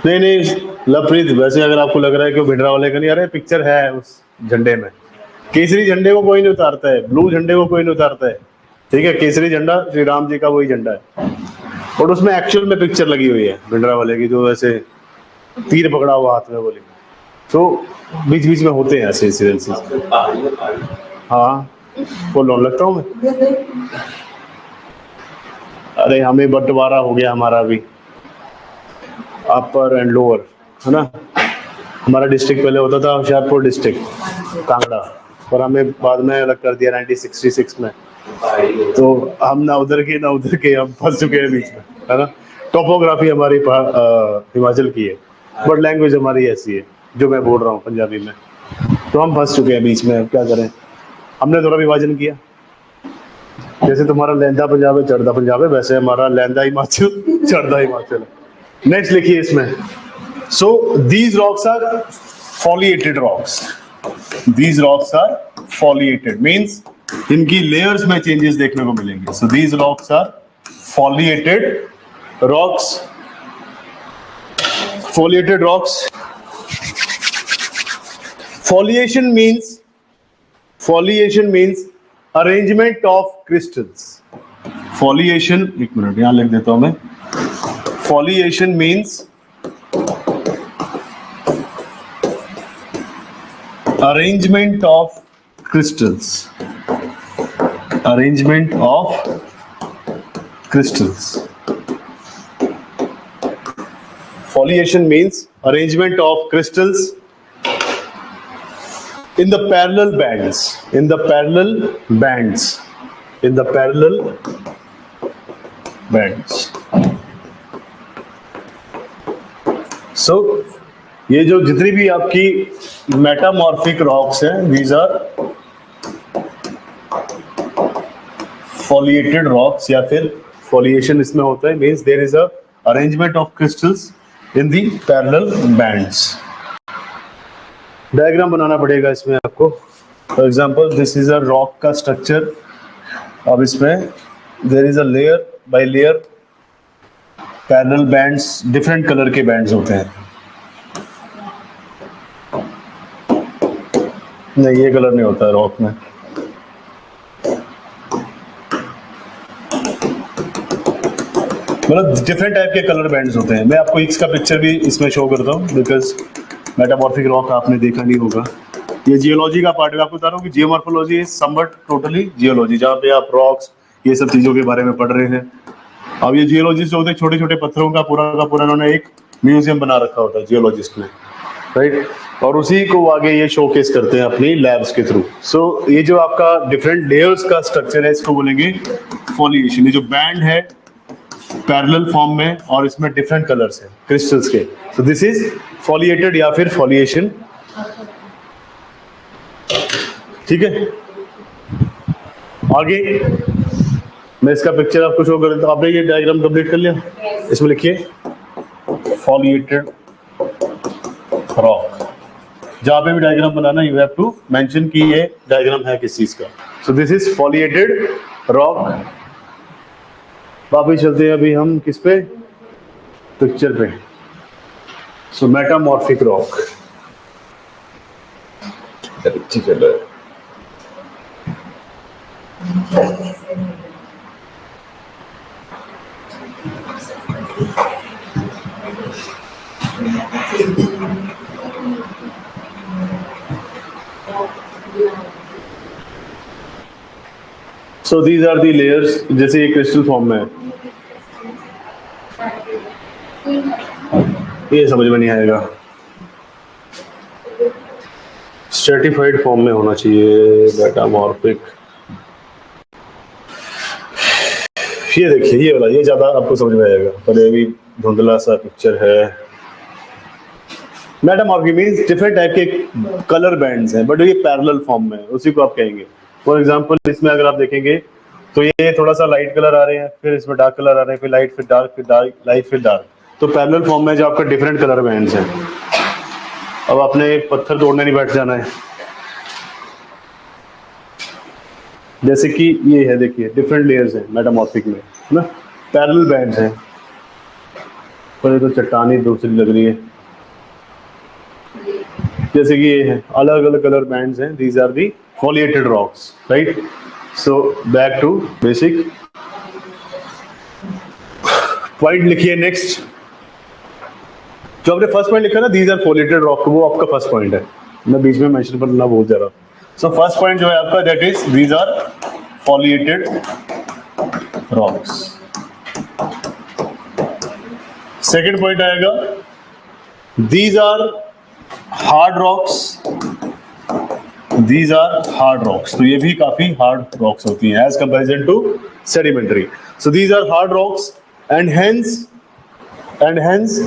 नहीं लवप्रीत, वैसे अगर आपको लग रहा है कि वो भिंडरा वाले का नहीं, अरे पिक्चर है उस झंडे में। केसरी झंडे को कोई नहीं उतारता है, ब्लू झंडे को कोई नहीं उतारता है, ठीक है। केसरी झंडा श्री राम जी का वही झंडा है, और उसमें एक्चुअल में पिक्चर लगी हुई है भिंडरा वाले की, जो ऐसे तीर पकड़ा हुआ हाथ में बोली। तो बीच बीच में होते हैं ऐसे इंसिडेंसेस। हाँ, वो लोन लगता हूँ मैं। अरे हमें बंटवारा हो गया हमारा भी, अपर एंड लोअर, है ना। हमारा डिस्ट्रिक्ट पहले होता था होशियारपुर डिस्ट्रिक्ट कांगड़ा, और हमें बाद में अलग कर दिया 1966 में। तो हम ना उधर के हम फंस चुके हैं बीच में, है ना। टोपोग्राफी हमारी हिमाचल की है, बट लैंग्वेज हमारी ऐसी है जो मैं बोल रहा हूँ पंजाबी में, तो हम फंस चुके हैं बीच में। क्या करें, हमने थोड़ा विभाजन किया। जैसे तुम्हारा लहंदा पंजाब है, चढ़दा पंजाब है, वैसे हमारा लहंदा हिमाचल, चढ़दा हिमाचल है। नेक्स्ट लिखिए इसमें, so these rocks are foliated rocks. These rocks are foliated means इनकी लेयर्स में चेंजेस देखने को मिलेंगे। So these rocks are foliated rocks. Foliated rocks. Foliation means arrangement of crystals. Foliation, एक मिनट यहां लिख देता हूं मैं। Foliation means arrangement of crystals. Arrangement of crystals. Foliation means arrangement of crystals in the parallel bands. In the parallel bands. In the parallel bands. So, ये जो जितनी भी आपकी मेटामॉर्फिक रॉक्स हैं, these are foliated rocks, या फिर foliation इसमें होता है, means there is a arrangement of crystals in the parallel bands. Diagram बनाना पड़ेगा इसमें आपको। For example, this is a rock का स्ट्रक्चर। अब इसमें there is a layer by layer parallel bands, different colour के बैंड्स होते हैं। नहीं, ये कलर नहीं होता है रॉक में। मतलब डिफरेंट टाइप के कलर बैंड्स होते हैं। मैं आपको इसका पिक्चर भी इसमें शो करता हूँ, बिकॉज मेटामॉर्फिक रॉक आपने देखा नहीं होगा। ये जियोलॉजी का पार्ट है। आपको बता रहा हूँ कि geomorphology is somewhat totally geology, जहाँ पे आप रॉक्स ये सब चीजों के बारे में पढ़ रहे हैं। अब ये जियोलॉजिस्ट होते हैं, छोटे छोटे पत्थरों का पूरा उन्होंने एक म्यूजियम बना रखा होता है जियोलॉजिस्ट ने, राइट। और उसी को आगे ये शोकेस करते हैं अपनी लैब्स के थ्रू। सो ये जो आपका डिफरेंट लेयर्स का स्ट्रक्चर है, इसको बोलेंगे फॉलिएशन। ये जो बैंड है पैरेलल फॉर्म में, और इसमें डिफरेंट कलर्स हैं क्रिस्टल्स के, सो दिस इज फॉलिएटेड या फिर फॉलिएशन ठीक है, आगे मैं इसका पिक्चर आपको शो कर देता हूँ। आपने ये डायग्राम कंप्लीट कर लिया? इसमें लिखिए फॉलिएटेड रॉक। जहां पे भी डायग्राम बनाना यू हैव टू मेंशन कि ये डायग्राम है किस चीज का। So this is foliated rock. वापिस चलते हैं अभी हम किस पे, पिक्चर पे। सो मेटामॉर्फिक रॉक चल रहा है। So these are the layers, जैसे ये क्रिस्टल फॉर्म में है, ये समझ में नहीं आएगा, स्ट्रेटिफाइड फॉर्म में होना चाहिए मेटामॉर्फिक। ये देखिए ये वाला, ये ज्यादा आपको समझ में आएगा, पर ये भी धुंधला सा पिक्चर है। मेटामॉर्फिक मींस डिफरेंट टाइप के कलर बैंड्स हैं, बट ये पैरेलल फॉर्म में है, उसी को आप कहेंगे। फॉर एग्जांपल इसमें अगर आप देखेंगे तो ये थोड़ा सा लाइट कलर आ रहे हैं, फिर इसमें डार्क कलर आ रहे हैं, फिर लाइट, फिर डार्क, फिर डार्क, लाइट, फिर डार्क। तो पैरेलल फॉर्म में जो आपका डिफरेंट कलर बैंड्स हैं। अब आपने एक पत्थर तोड़ने नहीं बैठ जाना है, जैसे कि ये है, देखिए डिफरेंट लेयर्स हैं मेटामॉर्फिक में, है ना, पैरेलल बैंड्स हैं। पर ये तो चट्टानी दूसरी लग रही है, जैसे कि ये है, अलग अलग कलर बैंड्स हैं। These are the foliated rocks, right. So back to basic point लिखिए। नेक्स्ट जो आपने फर्स्ट पॉइंट लिखा ना, दीज आर फॉलिएटेड रॉक, वो आपका फर्स्ट पॉइंट है। मैं बीच में मेंशन करना भूल जा रहा हूं। सो फर्स्ट पॉइंट जो है आपका, that is these are foliated rocks. Second point आएगा, these are hard rocks, these are hard rocks. तो ये भी काफी हार्ड रॉक्स होती हैं as comparison to sedimentary. So these are hard rocks and hence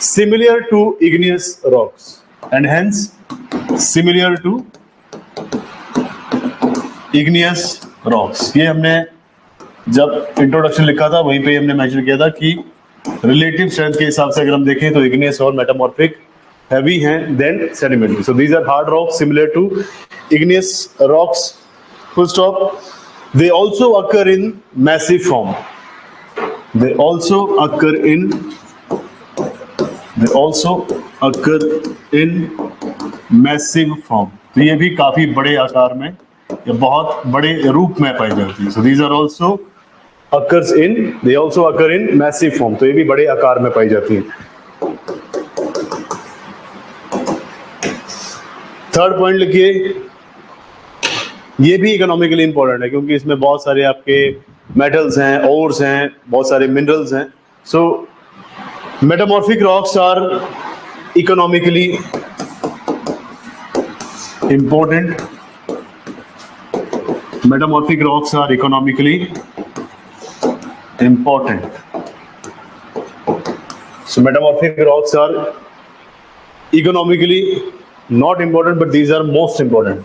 similar to igneous rocks, and hence similar to igneous rocks. ये हमने जब introduction लिखा था वहीं पे हमने मेंशन किया था कि रिलेटिव स्ट्रेंथ के हिसाब से अगर हम देखें तो इग्नियस और मेटामॉर्फिक हैवी हैं then sedimentary. So these are hard rocks similar to igneous rocks, full stop. They also occur in massive form. They also occur in massive form. तो ये भी काफी बड़े आकार में या बहुत बड़े रूप में पाई जाती है। So these are also they also occur in massive form. तो ये भी बड़े आकार में पाई जाती है। थर्ड पॉइंट लिखिए, ये भी इकोनॉमिकली इंपॉर्टेंट है क्योंकि इसमें बहुत सारे आपके मेटल्स हैं, ओर्स हैं, बहुत सारे मिनरल्स हैं। So metamorphic rocks are economically important. Metamorphic rocks are economically important. So metamorphic rocks are economically not important, but these are most important.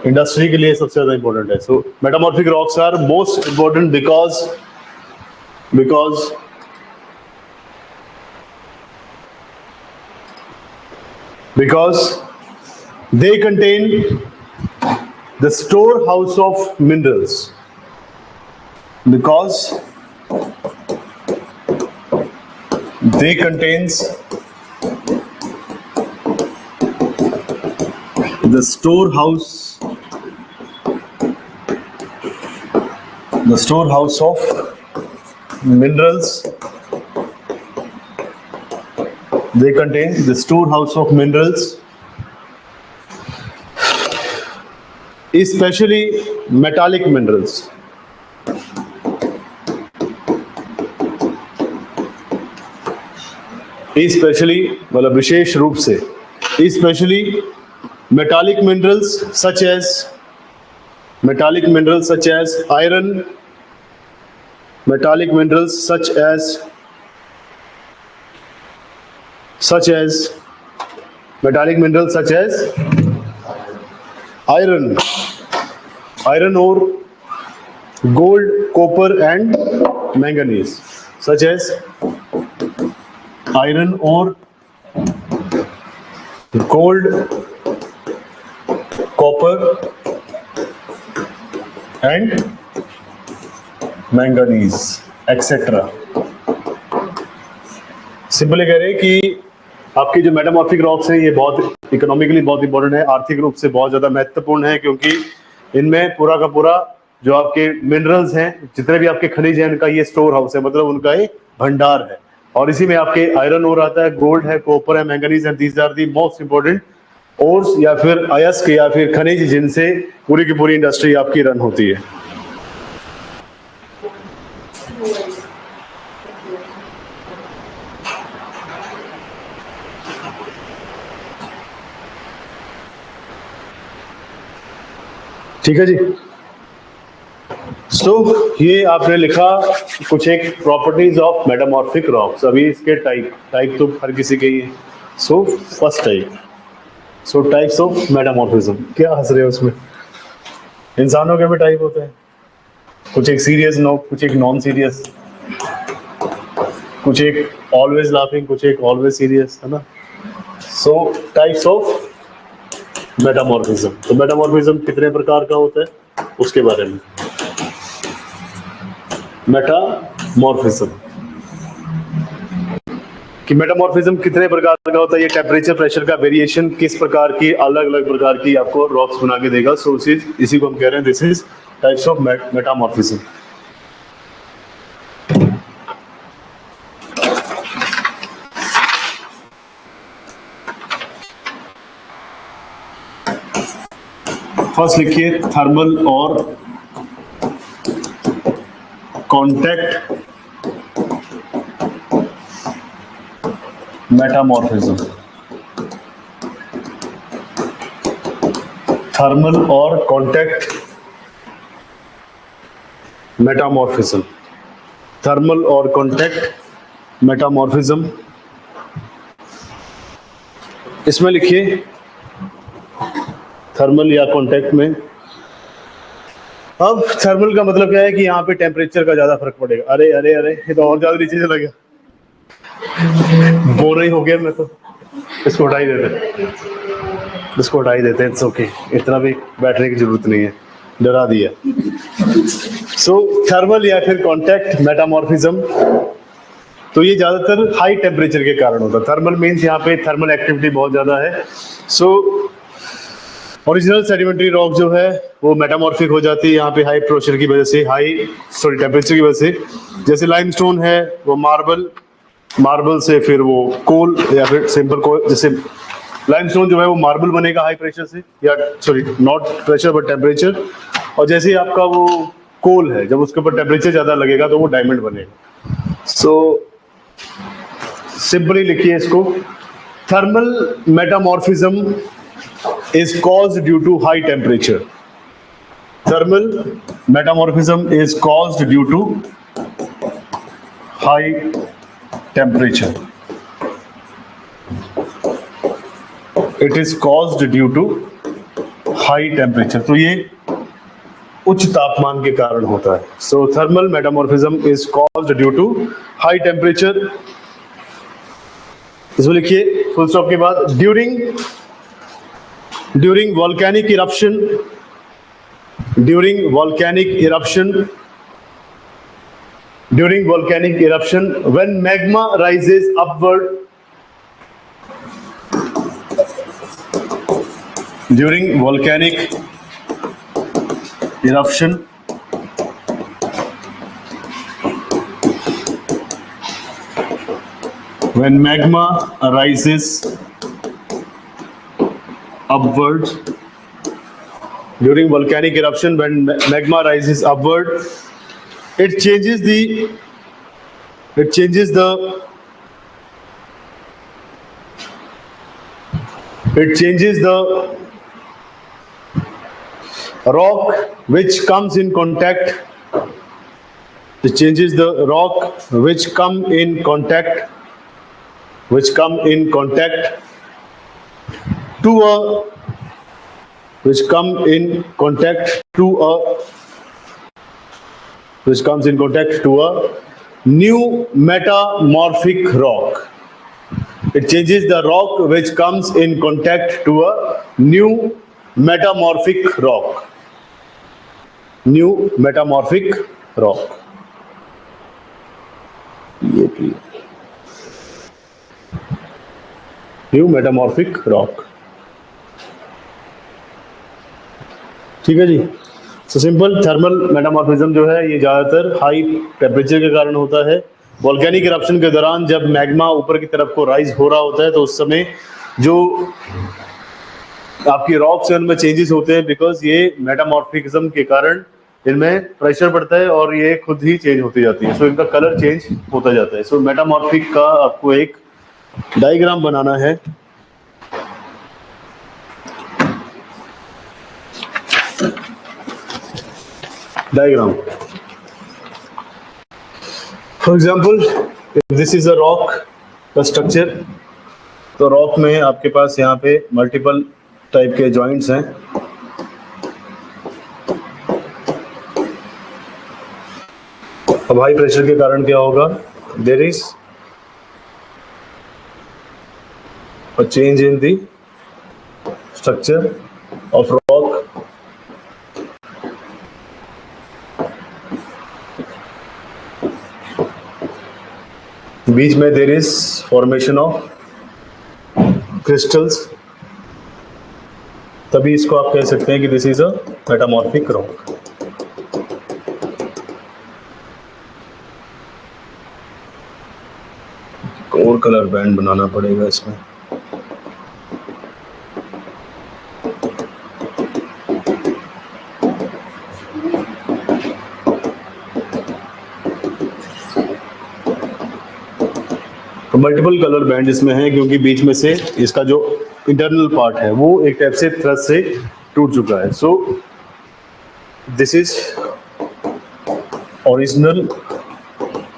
Industry के लिए सबसे ज्यादा इंपॉर्टेंट है। So metamorphic rocks are most important because they contain the storehouse of minerals, because they contains the storehouse of minerals. They contain the storehouse of minerals, especially metallic minerals. Especially मतलब विशेष रूप से, especially metallic minerals such as iron, metallic minerals such as iron ore, gold, copper and manganese, such as iron ore, gold, copper and manganese etc. Simply कह रहे हैं कि आपकी जो metamorphic rocks हैं ये बहुत इकोनॉमिकली बहुत इंपॉर्टेंट है, आर्थिक रूप से बहुत ज्यादा महत्वपूर्ण है, क्योंकि इनमें पूरा का पूरा जो आपके मिनरल्स हैं, जितने भी आपके खनिज हैं, उनका ये स्टोर हाउस है, मतलब उनका ये भंडार है। और इसी में आपके आयरन ओर आता है, गोल्ड है, कॉपर है, manganese and these are the most important ores या फिर अयस्क या फिर खनिज जिनसे पूरी की पूरी इंडस्ट्री आपकी रन होती है। ठीक है जी। सो ये आपने लिखा कुछ एक प्रॉपर्टीज ऑफ मेटामॉर्फिक रॉक्स। अभी इसके टाइप तो हर किसी के ही है। So first type, so types of metamorphism. क्या हंस रहे हो उसमें? इंसानों के भी टाइप होते हैं, कुछ एक सीरियस कुछ एक नॉन सीरियस, कुछ एक ऑलवेज लाफिंग, कुछ एक ऑलवेज सीरियस, है ना। सो टाइप्स ऑफ मेटामॉर्फिज्म। तो मेटामॉर्फिज्म कितने प्रकार का होता है उसके बारे में। मेटामॉर्फिज्म कि मेटामॉर्फिज्म कितने प्रकार का होता है, ये टेम्परेचर प्रेशर का वेरिएशन किस प्रकार की अलग अलग प्रकार की आपको रॉक्स बना के देगा। सो इसी को हम कह रहे हैं this is types of metamorphism. First लिखिए थर्मल और कांटेक्ट मेटामॉर्फिज्म। थर्मल और कांटेक्ट मेटामॉर्फिज्म। थर्मल और कांटेक्ट मेटामॉर्फिज्म। इसमें लिखिए थर्मल या कांटेक्ट में। अब थर्मल का मतलब क्या है कि यहाँ पे टेम्परेचर का ज्यादा फर्क पड़ेगा। अरे अरे अरे ये तो और ज्यादा नीचे चला गया, बोर ही हो गया मैं तो। इसको हटा ही देते, इसको हटा ही देते। इट्स ओके, इतना भी बैठने की जरूरत नहीं है, डरा दिया। सो थर्मल या फिर कांटेक्ट मेटामॉर्फिज्म, तो ये ज्यादातर हाई टेम्परेचर के कारण होता है। थर्मल मीन्स यहाँ पे थर्मल एक्टिविटी बहुत ज्यादा है। सो ओरिजिनल सेडिमेंट्री रॉक जो है वो मेटामॉर्फिक हो जाती है यहाँ पे हाई प्रेशर की वजह से, टेम्परेचर की वजह से। जैसे लाइमस्टोन है वो मार्बल से फिर वो कोल या फिर सिंपल कोल। जैसे लाइमस्टोन जो है वो मार्बल बनेगा हाई प्रेशर से, या नॉट प्रेशर बट टेम्परेचर। और जैसे ही आपका वो कोल है, जब उसके ऊपर टेम्परेचर ज्यादा लगेगा तो वो डायमंड बनेगा। सो सिंपली लिखिए इसको, thermal metamorphism is caused due to high temperature. Thermal metamorphism is caused due to high temperature. It is caused due to high temperature. तो ये उच्च तापमान के कारण होता है। So thermal metamorphism is caused due to high temperature. इसको लिखिए फुल स्टॉप के बाद, during volcanic eruption, when magma rises upward, during volcanic eruption when magma rises upward, during volcanic eruption when magma rises upward, it changes the rock which comes in contact. It changes the rock which come in contact to a which comes in contact to a new metamorphic rock. It changes the rock which comes in contact to a new metamorphic rock. New metamorphic rock. New metamorphic rock. ठीक है जी. So simple thermal metamorphism जो है ये ज़्यादातर high temperature के कारण होता है. वोल्केनिक इरप्शन के दौरान जब मैग्मा ऊपर की तरफ को राइज हो रहा होता है तो उस समय जो आपकी रॉक्स है उनमें चेंजेस होते हैं, बिकॉज ये मेटामॉर्फिज्म के कारण इनमें प्रेशर पड़ता है और ये खुद ही चेंज होती जाती है. सो इनका कलर चेंज होता जाता है. सो मेटामॉर्फिक का आपको एक डायग्राम बनाना है. Diagram for example this is a rock का स्ट्रक्चर. तो रॉक में आपके पास यहाँ पे मल्टीपल टाइप के जॉइंट्स हैं. अब हाई प्रेशर के कारण क्या होगा, there is a change in the structure of rock. बीच में there is formation of crystals. तभी इसको आप कह सकते हैं कि this is a metamorphic rock. और कलर बैंड बनाना पड़ेगा इसमें. तो मल्टीपल कलर बैंड इसमें है क्योंकि बीच में से इसका जो इंटरनल पार्ट है वो एक टाइप से थ्रस्ट से टूट चुका है. So this is original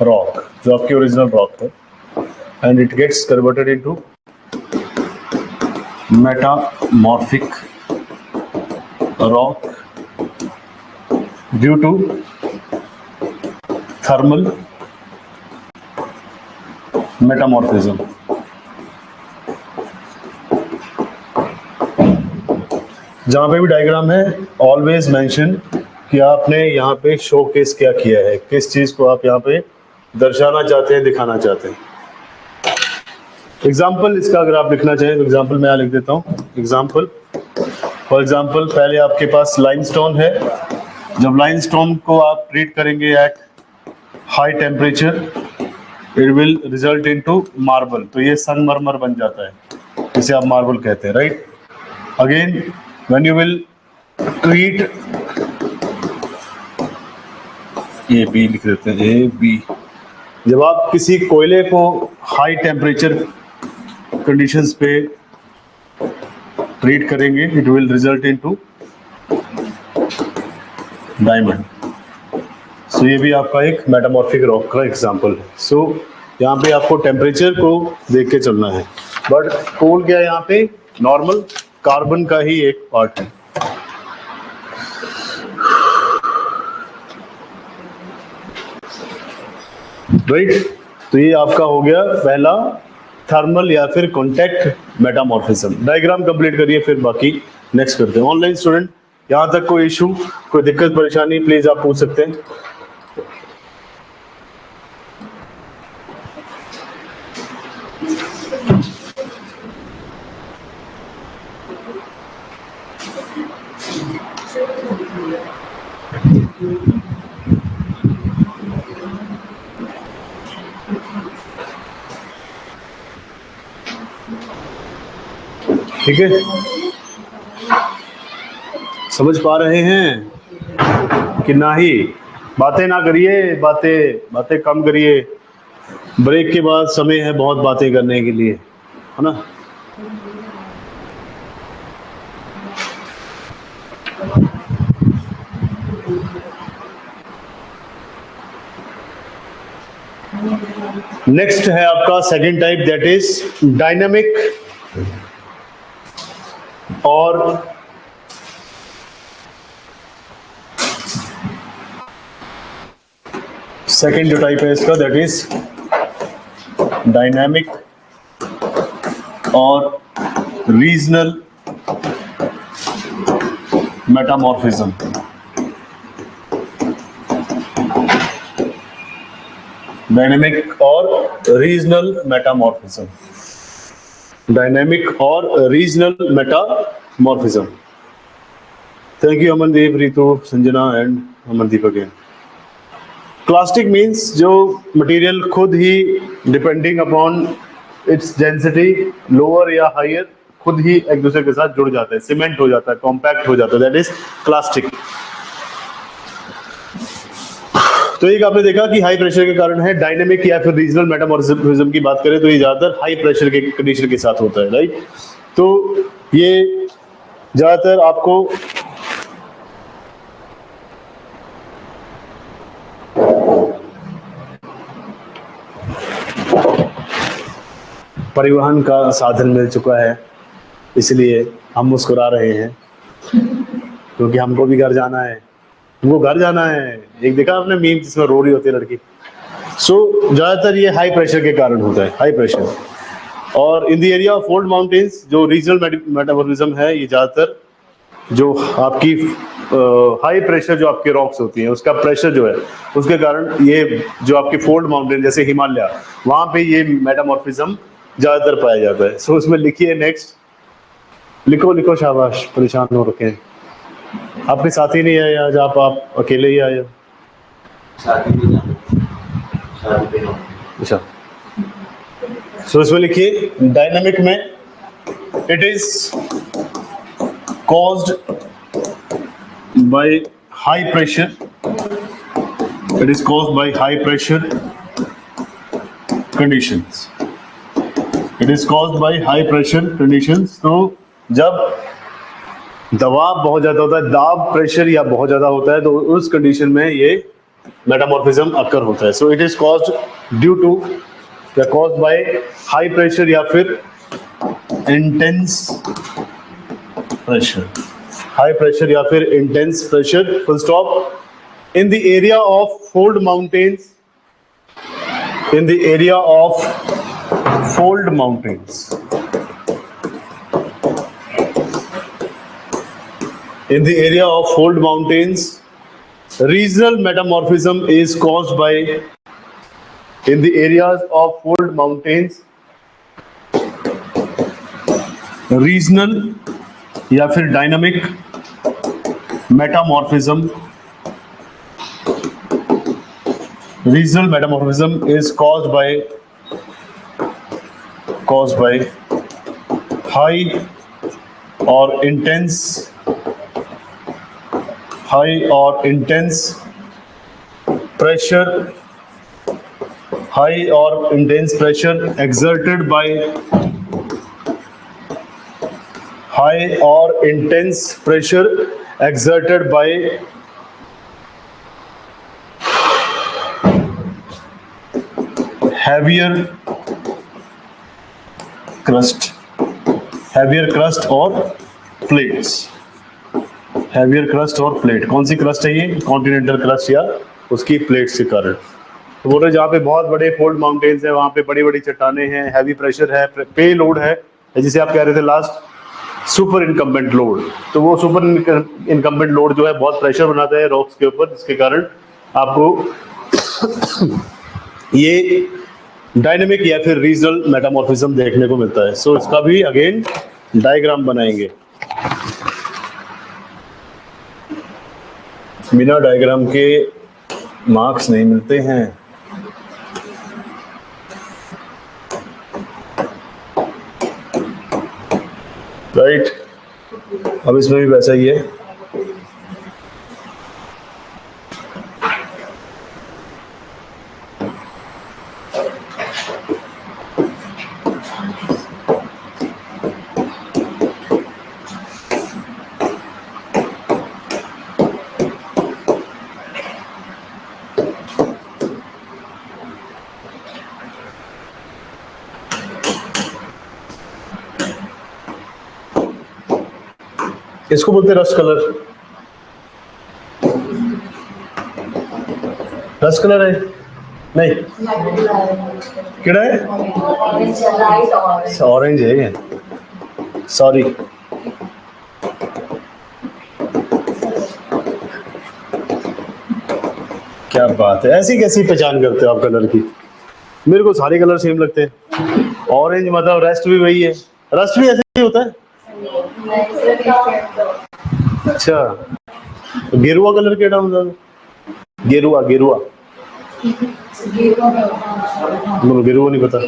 rock, जो आपकी ओरिजिनल रॉक है, and it gets converted into metamorphic rock due to thermal metamorphism. जहां पे भी डायग्राम है ऑलवेज मेंशन कि आपने यहाँ पे शोकेस क्या किया है, किस चीज को आप यहाँ पे दर्शाना चाहते हैं, दिखाना चाहते हैं. एग्जाम्पल इसका अगर आप लिखना चाहें तो एग्जाम्पल मैं यहाँ लिख देता हूँ. एग्जाम्पल फॉर एग्जाम्पल पहले आपके पास लाइमस्टोन है. जब लाइमस्टोन को आप ट्रीट करेंगे at high temperature it will result into marble. तो ये संगमरमर बन जाता है, जिसे आप मार्बल कहते हैं, right. Again when you will treat, A B लिख देते हैं, ए बी. जब आप किसी कोयले को हाई टेम्परेचर कंडीशंस पे ट्रीट करेंगे it will result into diamond. So ये भी आपका एक मेटामॉर्फिक रॉक का एग्जांपल है. सो यहाँ पे आपको टेम्परेचर को देख के चलना है, बट कोल क्या है यहाँ पे, नॉर्मल कार्बन का ही एक पार्ट है. राइट. तो ये आपका हो गया पहला थर्मल या फिर कॉन्टैक्ट मेटामॉर्फिज्म. डायग्राम कंप्लीट करिए, फिर बाकी नेक्स्ट करते हैं. ऑनलाइन स्टूडेंट यहाँ तक कोई इशू, कोई दिक्कत परेशानी प्लीज आप पूछ सकते हैं. ठीक है, समझ पा रहे हैं कि ना ही बातें ना करिए, बातें कम करिए. ब्रेक के बाद समय है बहुत बातें करने के लिए, है ना. नेक्स्ट है आपका second type, that is dynamic और सेकेंड जो टाइप है इसका दैट इज डायनामिक और रीजनल मेटामॉर्फिज्म। डायनेमिक और रीजनल मेटामॉर्फिज्म। डायनेमिक और regional metamorphism. Thank you Amandeep, Ritu, Sanjana and Amandeep again. Clastic means जो मटेरियल खुद ही depending upon its density lower या हायर खुद ही एक दूसरे के साथ जुड़ जाता है, सीमेंट हो जाता है, कॉम्पैक्ट हो जाता है, दैट इज क्लास्टिक। तो एक आपने देखा कि हाई प्रेशर के कारण है। डायनेमिक या फिर रीजनल मेटामॉर्फिज्म की बात करें तो ये ज्यादातर हाई प्रेशर के कंडीशन के साथ होता है, राइट। तो ये ज्यादातर आपको परिवहन का साधन मिल चुका है, इसलिए हम मुस्कुरा रहे हैं क्योंकि हमको भी घर जाना है, हमको घर जाना है। एक देखा आपने मीम जिसमें रो रही होती है लड़की। सो ज्यादातर ये हाई प्रेशर के कारण होता है, हाई प्रेशर। और in the area of fold mountains जो रीजनल मेटामॉर्फिज्म है, ये ज्यादातर जो आपकी हाई प्रेशर जो आपके रॉक्स होती हैं उसका प्रेशर जो है उसके कारण ये जो आपके फोल्ड माउंटेन जैसे हिमालय, वहां पे ये मेटामॉर्फिज्म ज्यादातर पाया जाता है। सो उसमें लिखिए नेक्स्ट, लिखो लिखो, शाबाश, परेशान हो रखे हैं। आपके साथी नहीं आए आज, आप अकेले ही आए हो? अच्छा, सो इसमें लिखिए डायनामिक में it is caused by high pressure, it is caused by high pressure conditions, it is caused by high pressure conditions। तो जब दबाव बहुत ज्यादा होता है, दाब प्रेशर या बहुत ज्यादा होता है, तो उस कंडीशन में ये मेटामॉर्फिज्म अकर होता है। So it is caused due to या कॉज्ड बाय हाई प्रेशर या फिर इंटेंस pressure, high pressure या फिर intense pressure, full stop, in the area of fold mountains, in the area of fold mountains, in the area of fold mountains, regional metamorphism is caused by, in the areas of fold mountains, regional या फिर dynamic metamorphism, regional metamorphism is caused by high और intense pressure, high और intense pressure exerted by high or intense pressure exerted by heavier crust और plates, heavier crust और plate। कौन सी crust है ये? Continental crust या उसकी प्लेट्स के कारण। तो बोल रहे जहाँ पे बहुत बड़े फोल्ड माउंटेन्स है वहाँ पे बड़ी बड़ी चट्टाने हैं, हैवी प्रेशर है, पे लोड है, जिसे आप कह रहे थे लास्ट सुपर इनकम्बेंट लोड। तो वो सुपर इनकम्बेंट लोड जो है बहुत प्रेशर बनाता है रॉक्स के ऊपर, जिसके कारण आपको ये डायनेमिक या फिर रीजनल मेटामॉर्फिज्म देखने को मिलता है। सो इसका भी अगेन डायग्राम बनाएंगे, बिना डायग्राम के मार्क्स नहीं मिलते हैं। राइट, अब इसमें भी वैसा ही है। इसको बोलते हैं रस्ट कलर। रस्ट कलर है नहीं, केड़ा है? ऑरेंज है ये, सॉरी। क्या बात है, ऐसी कैसी पहचान करते हो आप कलर की? मेरे को सारे कलर सेम लगते हैं। ऑरेंज मतलब रस्ट भी वही है, रस्ट भी ऐसे ही होता है। अच्छा, गेरुआ कलर केड़ा होता है? गेरुआ गेरुआ गेरुआ नहीं पता।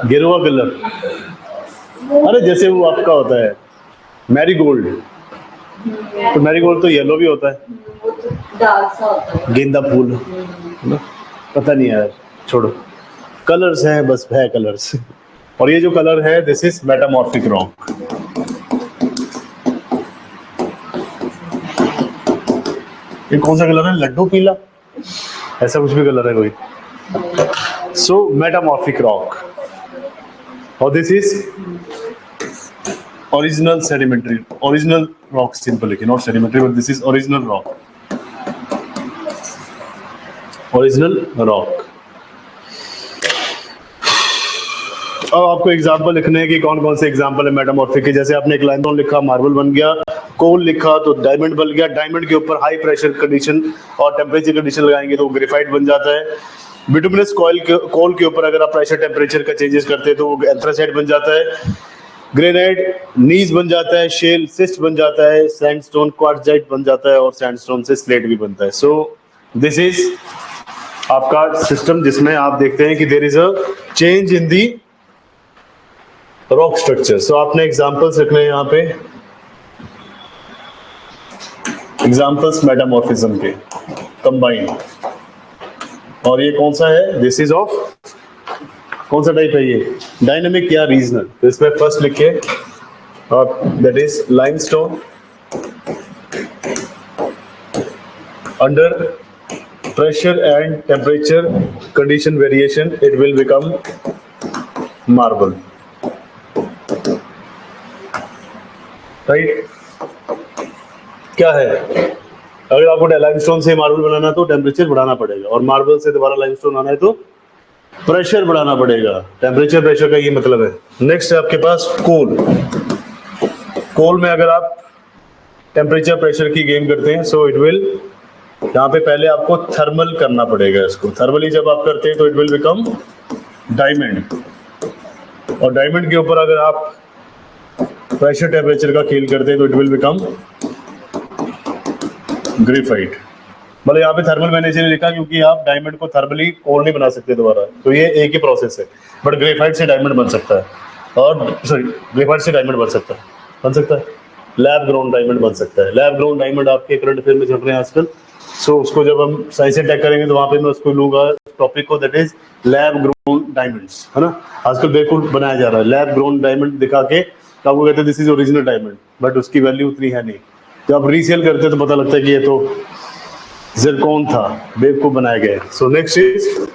गेरुआ कलर, अरे जैसे वो आपका होता है मैरीगोल्ड, तो मैरीगोल्ड तो येलो भी होता है, गेंदा फूल, पता नहीं यार, छोड़ो, कलर्स हैं बस, है कलर्स। और ये जो कलर है दिस इज मेटामॉर्फिक रॉक। ये कौन सा कलर है? लड्डू पीला, ऐसा कुछ भी कलर है कोई। सो मेटामॉर्फिक रॉक, और this is original sedimentary, original rock simple लिखिए, not sedimentary but this is original rock, original rock. अब आपको एग्जांपल लिखने हैं कि कौन कौन से एग्जांपल है मेटामॉर्फिक के। जैसे आपने एक लाइमस्टोन लिखा, मार्बल बन गया, कोल लिखा तो डायमंड बन गया, डायमंड के ऊपर हाई प्रेशर कंडीशन और टेम्परेचर कंडीशन लगाएंगे तो ग्रेफाइट बन जाता है। बिटुमिनस कोल के ऊपर अगर आप प्रेशर टेम्परेचर का चेंजेस करते हैं तो वो एंथ्रासाइट बन जाता है, ग्रेनाइट नीज बन जाता है, शेल सिस्ट बन जाता है, सैंडस्टोन क्वार्टजाइट बन जाता है और सैंडस्टोन से स्लेट भी बनता है। सो दिस इज आपका सिस्टम जिसमें आप देखते हैं कि there is a change in the rock structure. So आपने एग्जांपल्स रखने हैं यहाँ पे, एग्जांपल्स मेटामॉर्फिज्म के कंबाइंड। और ये कौन सा है? दिस इज ऑफ कौन सा टाइप है ये? डायनामिक या रीजनल? तो इसमें फर्स्ट लिखे और that is limestone under pressure and temperature condition variation it will become marble, right? क्या है, अगर आपको लाइमस्टोन से मार्बल बनाना है तो टेम्परेचर बढ़ाना पड़ेगा, और मार्बल से दोबारा लाइमस्टोन आना है तो प्रेशर बढ़ाना पड़ेगा। टेम्परेचर प्रेशर का ये मतलब है। नेक्स्ट है आपके पास कोल। कोल में अगर आप टेम्परेचर प्रेशर की गेम करते हैं सो इट विल, यहाँ पे पहले आपको थर्मल करना पड़ेगा इसको। थर्मली जब आप करते हैं तो इट विल बिकम डायमंड, और डायमंड के ऊपर अगर आप प्रेशर टेम्परेचर का खेल करते हैं तो इट विल बिकम ग्रेफाइट। मतलब यहाँ पे थर्मल मैंने इसलिए लिखा क्योंकि आप डायमंड को थर्मली कोल नहीं बना सकते दोबारा, तो ये एक ही प्रोसेस है। बट ग्रेफाइट से डायमंड बन सकता है, और सॉरी ग्रेफाइट से डायमंड बन सकता है, लैब ग्राउंड डायमंड बन सकता है। लैब ग्राउंड डायमंड आपके करंट अफेयर में चल रहे हैं आजकल। सो उसको जब हम साइंस से टैग करेंगे तो वहां पे मैं उसको लूंगा टॉपिक को, that is lab grown diamonds, है ना। आजकल बिल्कुल बनाया जा रहा है लैब ग्रोन डायमंड दिखा के, तो आपको कहते हैं this is original diamond, but उसकी वैल्यू उतनी है नहीं। जब आप रीसेल करते हैं तो पता लगता है कि ये तो ज़िरकॉन था, बेवकूफ बनाया गया है। So next is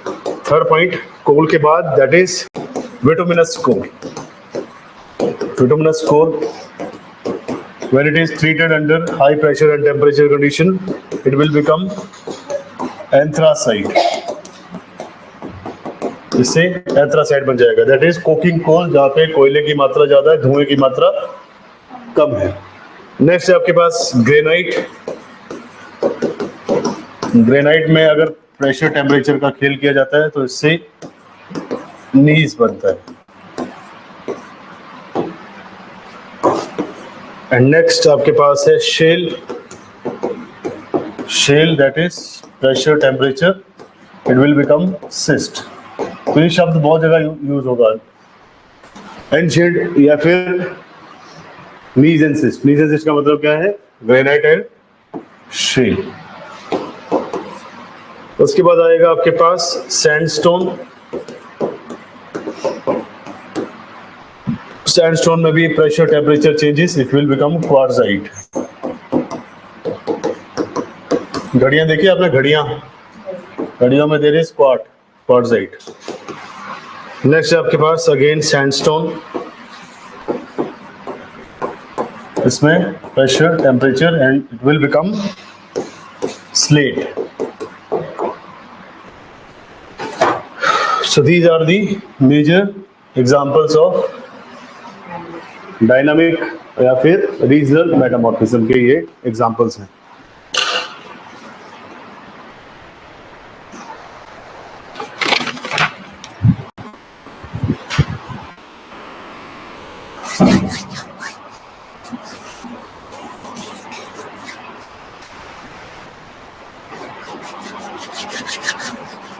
third point coal के बाद, that is bituminous coal. Bituminous coal when it is treated under high pressure and temperature condition it will become anthracite, इससे एंथ्रासाइट बन जाएगा। दैट इज कोकिंग कोल, जहाँ पे कोयले की मात्रा ज्यादा है, धुएं की मात्रा कम है। नेक्स्ट है आपके पास ग्रेनाइट। ग्रेनाइट में अगर प्रेशर टेम्परेचर का खेल किया जाता है तो इससे नीज बनता है। एंड नेक्स्ट आपके पास है shale. Shale that is pressure temperature it will become schist. तो ये शब्द बहुत जगह यूज होगा, एंशिएंट या फिर gneiss and schist. Gneiss and schist का मतलब क्या है? Granite and shale. उसके बाद आएगा आपके पास सैंडस्टोन। सैंडस्टोन में भी pressure temperature changes it will become quartzite. घड़ियां देखिए आपने, घड़ियों में देर इज क्वार्टजाइट। नेक्स्ट आपके पास अगेन सैंडस्टोन इसमें pressure, temperature and it will become slate. So these are the major examples of dynamic या फिर regional metamorphism के ये examples हैं.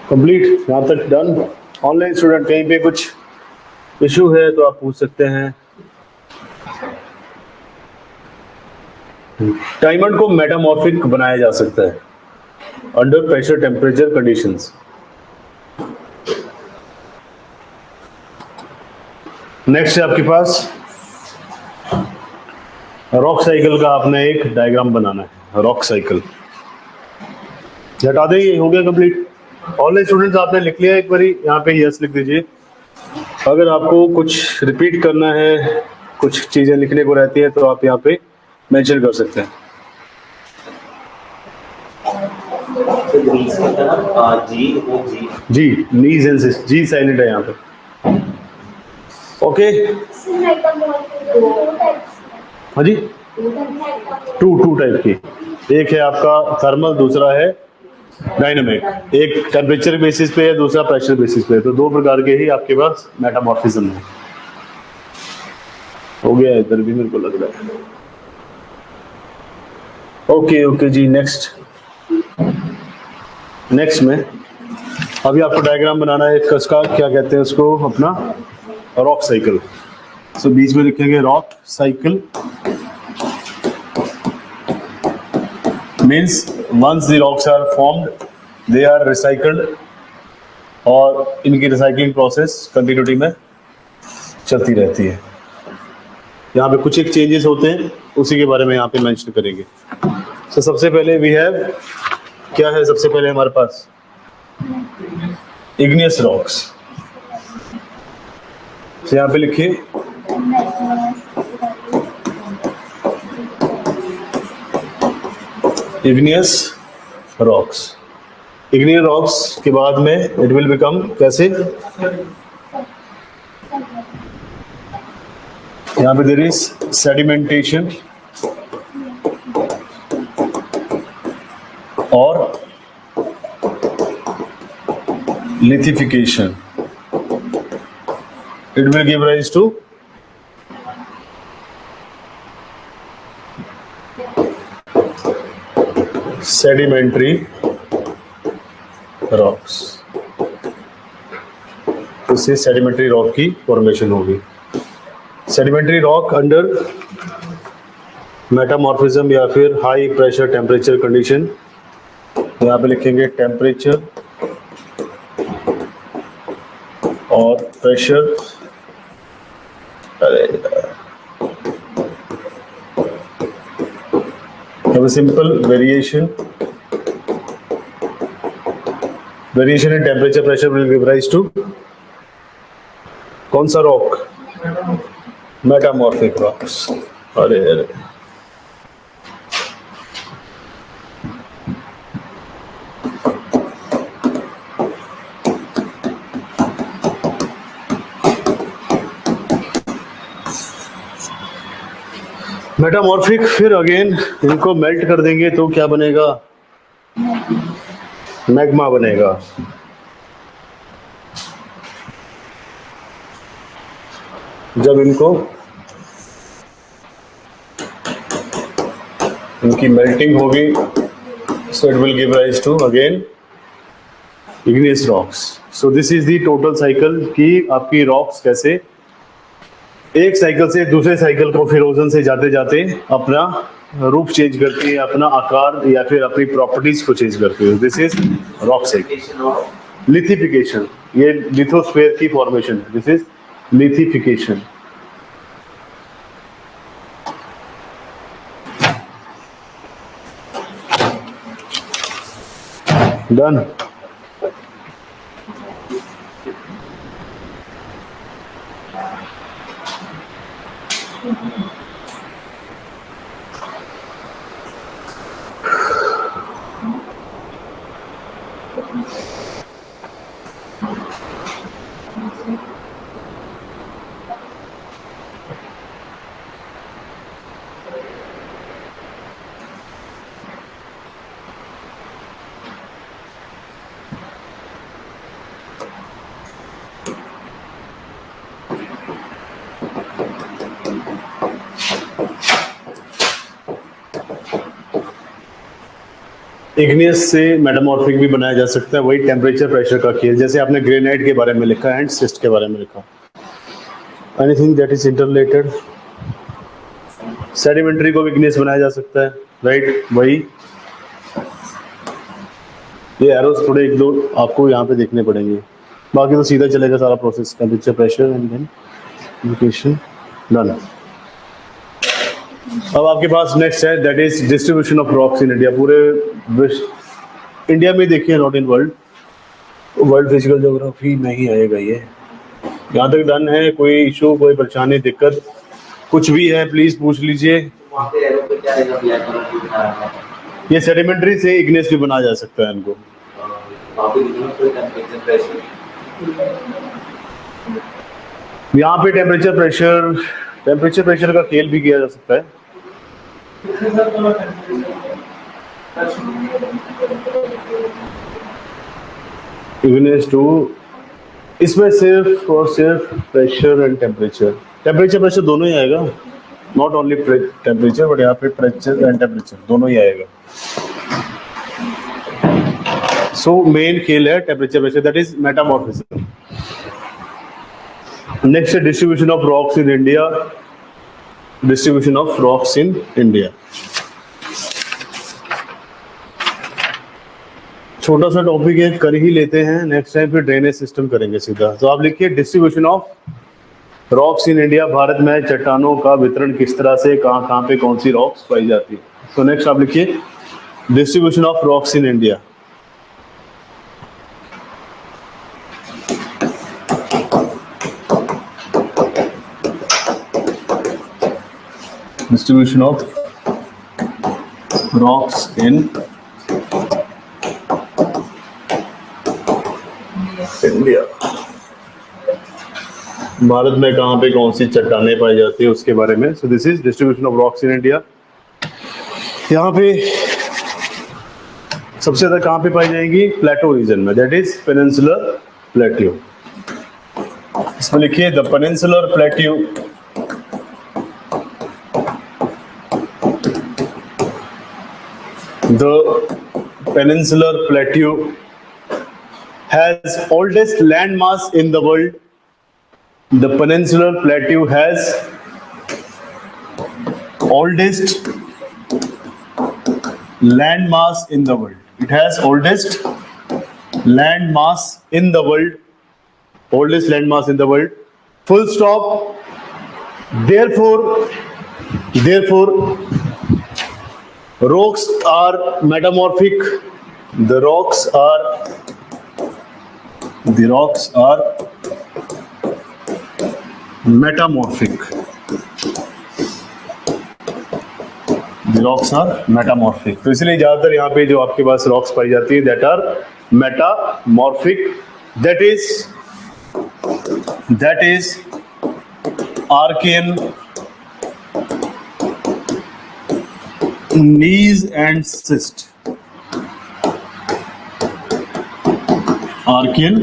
कंप्लीट, यहाँ तक डन. ऑनलाइन स्टूडेंट कहीं पे कुछ इशू है तो आप पूछ सकते हैं. डायमंड को मेटामॉर्फिक बनाया जा सकता है under pressure temperature conditions. Next है आपके पास रॉक साइकिल का. आपने एक डायग्राम बनाना है रॉक साइकिल. हटा दें, ये हो गया कंप्लीट. ऑनलाइन स्टूडेंट्स आपने लिख लिया एक बारी, यहाँ पे यस लिख दीजिए. अगर आपको कुछ रिपीट करना है, कुछ चीजें लिखने को रहती है तो आप यहाँ पे मेंशन कर सकते हैं. जी knees and sis, ji silent है यहाँ पे. ओके हाँ जी, टू टाइप की. एक है आपका थर्मल, दूसरा है डायनामिक. एक टेम्परेचर बेसिस पे है, दूसरा प्रेशर बेसिस पे है. तो दो प्रकार के ही आपके पास मेटामॉर्फिज्म है. हो गया इधर भी मेरे को लग रहा है. ओके जी. नेक्स्ट में अभी आपको डायग्राम बनाना है इसका. क्या कहते हैं उसको, अपना रॉक साइकिल. सो बीच में लिखेंगे rock cycle. Means once the rocks are formed, they are recycled और इनकी रिसाइकलिंग प्रोसेस कंटिन्यूटी में चलती रहती है. यहाँ पे कुछ एक चेंजेस होते हैं, उसी के बारे में यहाँ पे मेंशन करेंगे. तो सबसे पहले वी हैव, क्या है सबसे पहले हमारे पास, इग्नियस रॉक्स. तो यहाँ पे लिखिए इग्नियस रॉक्स. इग्नियस रॉक्स के बाद में इट विल बिकम कैसे, यहाँ पे देयर इज सेडिमेंटेशन और lithification. It will give rise to sedimentary rocks. तो इससे सेडिमेंट्री रॉक की फॉर्मेशन होगी. सेडिमेंट्री रॉक अंडर मेटामॉर्फिज्म या फिर हाई प्रेशर टेम्परेचर कंडीशन. यहाँ पे लिखेंगे टेम्परेचर और pressure. Simple variation in temperature pressure will give rise to कौन सा रॉक, मेटामॉर्फिक रॉक्स. अरे मेटामॉर्फिक. फिर अगेन इनको मेल्ट कर देंगे तो क्या बनेगा, मैग्मा बनेगा. जब इनकी मेल्टिंग होगी so it will give rise to again igneous rocks. So this is the total cycle कि आपकी रॉक्स कैसे एक साइकिल से दूसरे साइकिल को फिरोजन से जाते जाते अपना रूप चेंज करती है, अपना आकार या फिर अपनी प्रॉपर्टीज को चेंज करती है. This is rock cycle. Lithification, ये लिथोस्फीयर की फॉर्मेशन है. This is lithification. Done. Igneous से मेटामॉर्फिक भी बनाया जा सकता है, वही टेम्परेचर प्रेशर का खेल, जैसे आपने ग्रेनाइट के बारे में लिखा एंड सिस्ट के बारे में लिखा। Anything that is interrelated. Sedimentary को भी इग्नियस बनाया जा सकता है, राइट, वही। ये एरोस थोड़े एक दो आपको यहाँ पे देखने पड़ेंगे, बाकी तो सीधा चलेगा सारा process, temperature pressure and then location, done. अब आपके पास नेक्स्ट है that is distribution of rocks in India. पूरे विश्व, इंडिया में देखिए, not in world, world physical geography में ही आएगा ये। यहाँ तक डन है, कोई इशू, कोई परेशानी, दिक्कत कुछ भी है प्लीज पूछ लीजिए। ये सेडिमेंट्री से इग्नियस भी बनाया जा सकता है इनको। यहाँ पे टेम्परेचर प्रेशर का खेल भी किया जा सकता है। इग्नियस टू, इसमें सिर्फ और सिर्फ प्रेशर एंड टेम्परेचर प्रेशर दोनों ही आएगा, नॉट ओनली टेम्परेचर, बट यहाँ पे प्रेशर एंड टेम्परेचर दोनों ही आएगा। सो मेन खेल है temperature pressure, that is metamorphism. Next है distribution of rocks in India. Distribution of rocks in India, छोटा सा टॉपिक है, कर ही लेते हैं, नेक्स्ट टाइम फिर ड्रेनेज सिस्टम करेंगे सीधा। तो आप लिखिए distribution of rocks in India. Bharat में चट्टानों का वितरण किस तरह से, कहाँ पे कौन सी रॉक्स पाई जाती है। तो नेक्स्ट आप लिखिए distribution of rocks in India. Distribution of rocks in India. Bharat में कहाँ पे कौन सी चट्टानें पाई जाती है उसके बारे में। सो this is distribution of rocks in India. यहाँ पे सबसे ज्यादा कहाँ पे पाई जाएगी, प्लेटो रीजन में, दैट इज पेनिनसुलर प्लेट्यू। इसमें लिखिए the peninsular plateau has oldest landmass in the world. The peninsular plateau has oldest landmass in the world. It has oldest landmass in the world. Oldest landmass in the world. Full stop. Therefore, rocks are metamorphic. The rocks are metamorphic. The rocks are metamorphic. तो इसलिए ज्यादातर यहाँ पे जो आपके पास rocks पाई जाती है that are metamorphic. That is Archean, gneiss and schist. Archean,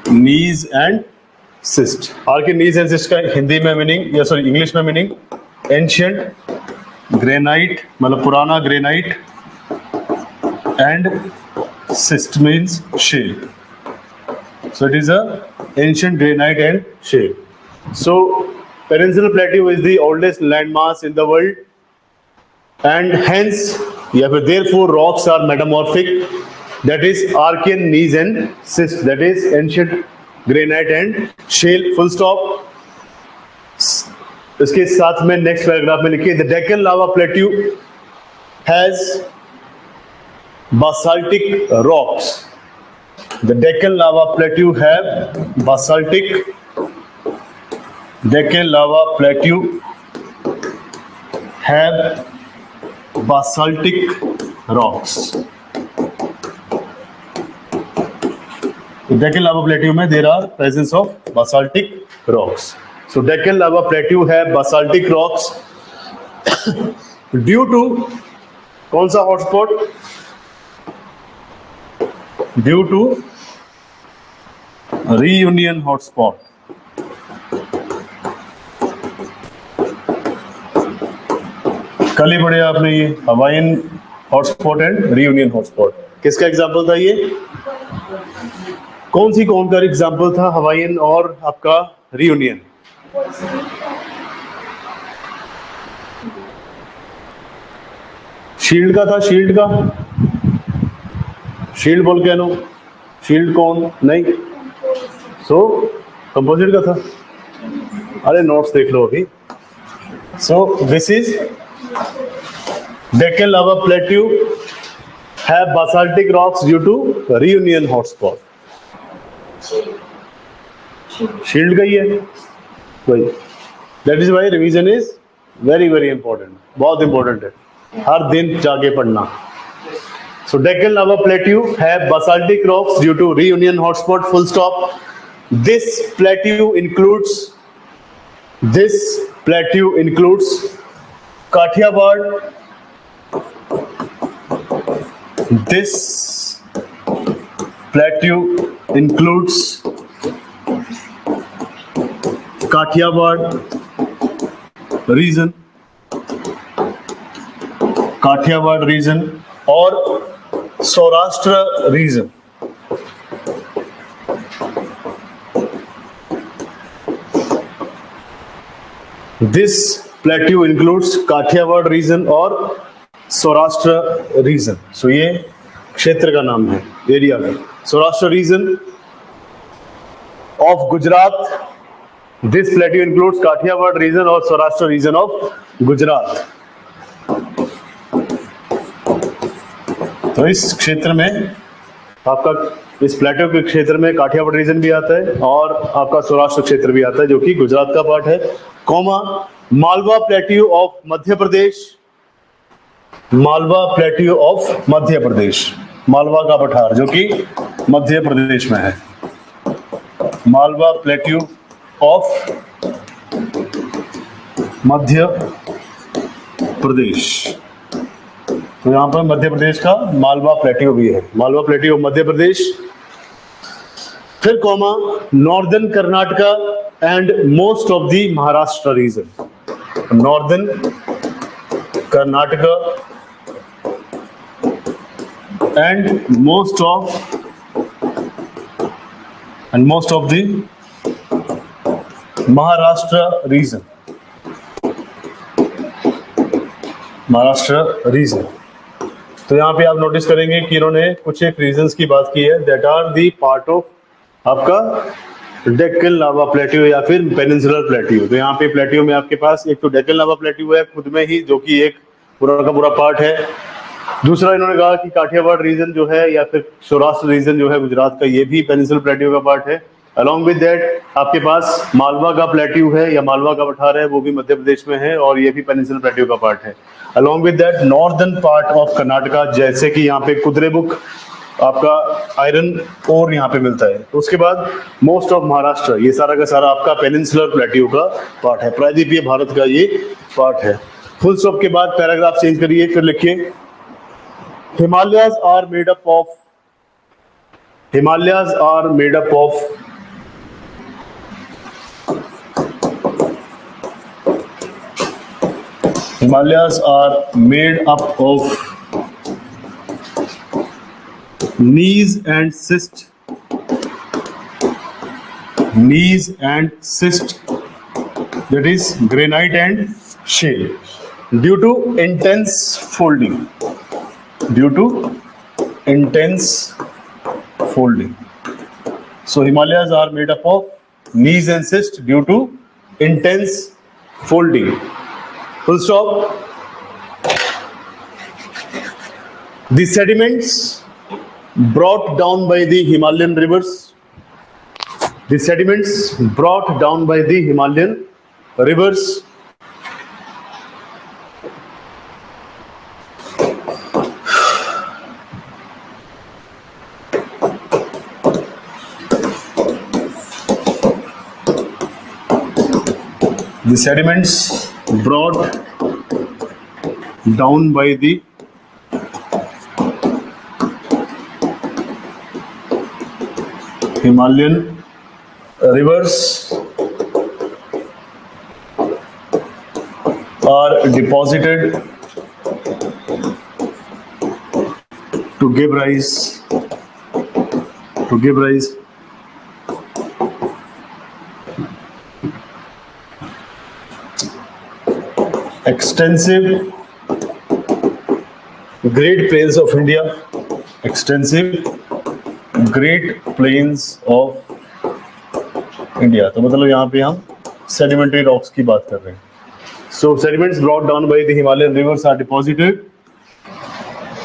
gneiss and schist. Archean, gneiss and schist का हिंदी में मीनिंग, या सॉरी इंग्लिश में मीनिंग, एंशियंट ग्रेनाइट, मतलब पुराना granite, and schist means shale. So it is a ancient granite and shale. So Peninsular Plateau is the oldest landmass in the world, and hence, या फिर therefore rocks are metamorphic. That is Archean, gneiss and schist. That is ancient granite and shale. Full stop. इसके साथ में next paragraph में लिखिए the Deccan lava plateau has basaltic rocks. The Deccan lava plateau have basaltic. Deccan lava plateau have basaltic rocks. Deccan lava plateau में there are presence of basaltic rocks. So Deccan lava plateau have basaltic rocks due to कौन सा hotspot? Due to reunion hotspot. कल ही पढ़े आपने ये Hawaiian hotspot and reunion hotspot. किसका example था ये? कौन सी कौन का एग्जाम्पल था? हवाईयन और आपका रियूनियन। शील्ड का था, शील्ड का, शील्ड वोल्केनो, शील्ड कौन नहीं, सो कंपोजिट का था। अरे नोट्स देख लो अभी। So this is Deccan lava plateau have basaltic rocks due to reunion hotspot. Shield का ही है वही। That is why revision is very very important, बहुत इंपॉर्टेंट है, हर दिन जाके पढ़ना। So Deccan lava plateau have basaltic rocks due to reunion hotspot, full stop. This plateau includes Kathiawar. This plateau includes Kathiawar region और Saurashtra region. This plateau includes Kathiawar region और Saurashtra reason. सो ये क्षेत्र का नाम है, एरिया का। Saurashtra region of Gujarat, this plateau includes Kathiawar region और Saurashtra region of Gujarat. तो इस क्षेत्र में आपका, इस प्लेटो के क्षेत्र में काठियावाड़ रीजन भी आता है और आपका सौराष्ट्र क्षेत्र भी आता है जो कि गुजरात का पार्ट है। Comma Malwa plateau of Madhya Pradesh, Malwa plateau of Madhya Pradesh, Malwa का पठार जो कि मध्य प्रदेश में है। मालवा प्लेट्यू ऑफ मध्य प्रदेश, तो यहां पर मध्य प्रदेश का मालवा प्लेट्यू भी है, मालवा प्लेट्यू मध्य प्रदेश। फिर comma northern Karnataka and most of the Maharashtra region, northern Karnataka and most of the Maharashtra region, Maharashtra region. तो यहाँ पे आप नोटिस करेंगे कि इन्होंने कुछ एक रीजन्स की बात की है that are the part of आपका डेक्कन लावा प्लेट्यू या फिर पेनिनसुलर प्लेट्यू। तो यहाँ पे प्लेट्यू में आपके पास एक तो डेक्कन लावा प्लेट्यू है खुद में ही जो कि एक पूरा का पूरा पार्ट है। दूसरा इन्होंने कहा कि काठियावाड़ रीजन जो है या फिर सौराष्ट्र रीजन जो है गुजरात का, ये भी पेनिनसुलर प्लेट्यू का पार्ट है। अलॉन्ग विद दैट आपके पास मालवा का प्लेट्यू है या मालवा का पठार है, वो भी मध्य प्रदेश में है और ये भी पेनिनसुलर प्लेट्यू का पार्ट है। Along with that northern part of Karnataka, जैसे कि यहाँ पे कुद्रेमुख आपका आयरन ओर यहाँ पे मिलता है। तो उसके बाद मोस्ट ऑफ महाराष्ट्र, ये सारा का सारा आपका पेनिनसुलर प्लेट्यू का पार्ट है, प्रायद्वीपीय भारत का ये पार्ट है। फुल स्टॉप के बाद पैराग्राफ चेंज करिए, फिर लिखिए Himalayas are made up of, Himalayas are made up of Himalayas are made up of gneiss and schist, that is granite and shale, due to intense folding, So Himalayas are made up of gneiss and schist due to intense folding. Full stop. The sediments brought down by the Himalayan rivers, the sediments brought down by the Himalayan rivers the sediments brought down by the Himalayan rivers are deposited to give rise extensive Great Plains of India, extensive Great Plains of India. तो मतलब यहाँ पे हम sedimentary rocks की बात कर रहे हैं. So sediments brought down by the Himalayan rivers are deposited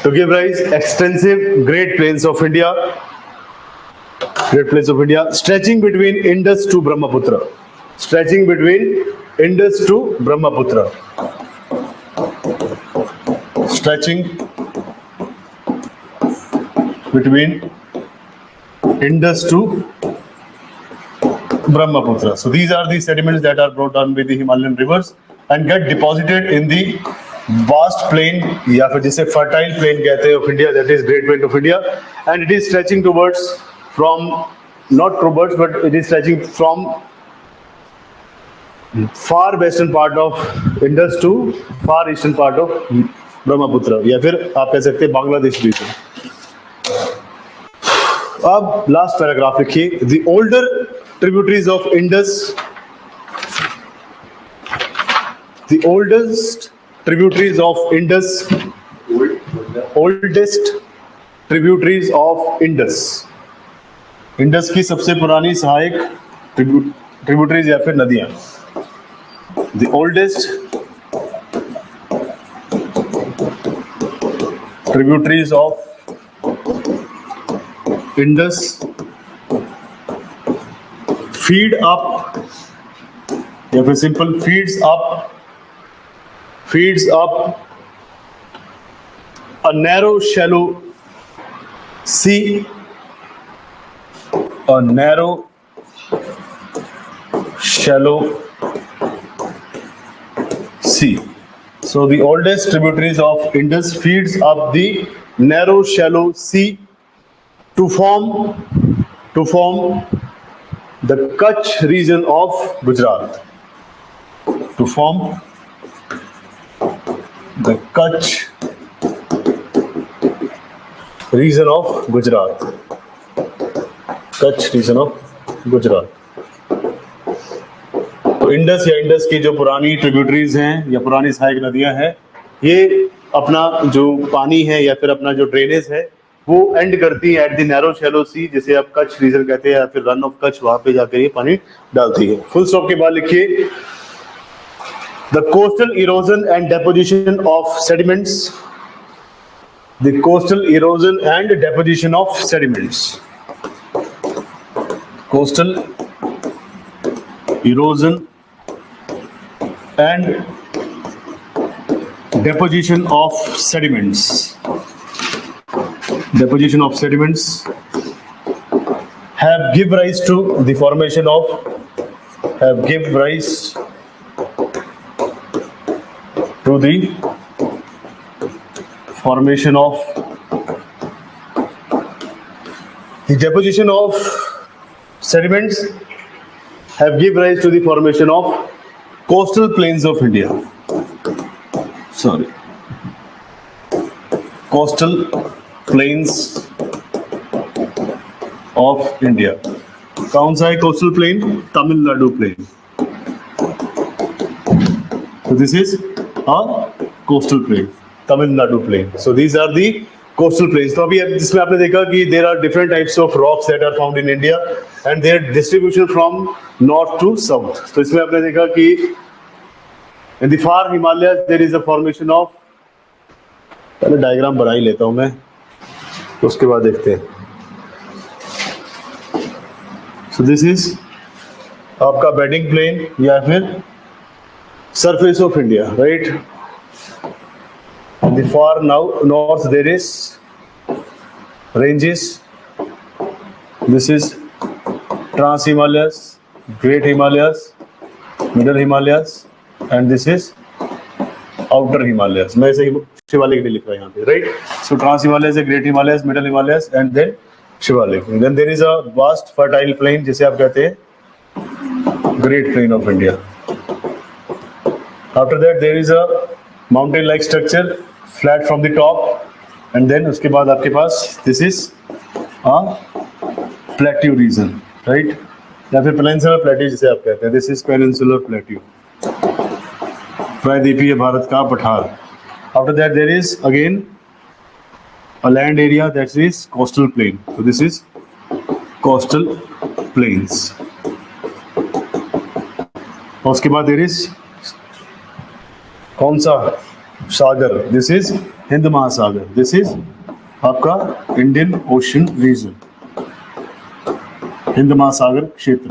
to give rise extensive Great Plains of India, stretching between Indus to Brahmaputra, stretching between Indus to Brahmaputra. So these are the sediments that are brought down by the Himalayan rivers and get deposited in the vast plain, या फिर जिसे fertile plain कहते हैं of India, that is Great Plain of India, and it is stretching towards but it is stretching from far western part of Indus to far eastern part of Brahmaputra, या फिर आप कह सकते हैं Bangladesh reason. अब last paragraph लिखिए. The older tributaries of Indus, oldest tributaries of Indus. Indus की सबसे पुरानी सहायक ट्रिब्यूटरीज या फिर नदियां. The oldest tributaries of Indus feed up, या फिर simple feeds up a narrow shallow sea, So the oldest tributaries of Indus feeds up the narrow shallow sea to form the Kutch region of Gujarat. Kutch region of Gujarat. तो Indus या Indus की जो पुरानी tributaries हैं या पुरानी सहायक नदियां हैं, ये अपना जो पानी है या फिर अपना जो ड्रेनेज है वो एंड करती है एट द नैरो शैलो सी, जिसे आप कच्छ रीजन कहते हैं या फिर रन ऑफ कच्छ, वहां पे जाकर ये पानी डालती है. फुल स्टॉप के बाद लिखिए the coastal erosion and deposition of sediments. The coastal erosion and deposition of sediments. Coastal erosion and deposition of sediments. Have give rise to the formation of the deposition of sediments have give rise to the formation of coastal plains of India. Coastal plains of India. कौन सा है coastal plain? Tamil Nadu plain. So this is a coastal plain. Tamil Nadu plain. So these are the coastal plains. तो अभी इसमें आपने देखा कि there are different types of rocks that are found in India and their distribution from north to south. तो इसमें आपने देखा कि in the far Himalayas there is a formation of, पहले डायग्राम बना ही लेता हूं मैं, तो उसके बाद देखते हैं. So this is आपका bedding plain या फिर surface of India, right? In the far north there is ranges. This is Trans Himalayas, Great Himalayas, Middle Himalayas, and this is Outer Himalayas. मैं ऐसे ही शिवालिक नहीं लिख रहा यहाँ पे, right? So Trans Himalayas, Great Himalayas, Middle Himalayas, and then Shivalik. And then there is a vast fertile plain जिसे आप कहते हैं Great Plain of India. After that there is a mountain-like structure, flat from the top, and then उसके बाद आपके पास this is plateau region, right, या फिर पेनिनसुलर प्लेट्यू जिसे आप कहते हैं, दिस इज पेनिनसुलर प्लेट्यू, प्रायद्वीपीय भारत का पठार। After that there is again a land area that is coastal plain, so this is coastal plains। और उसके बाद there is कौन सा सागर, दिस इज हिंद महासागर, दिस इज आपका इंडियन ओशन रीजन, हिंद महासागर क्षेत्र।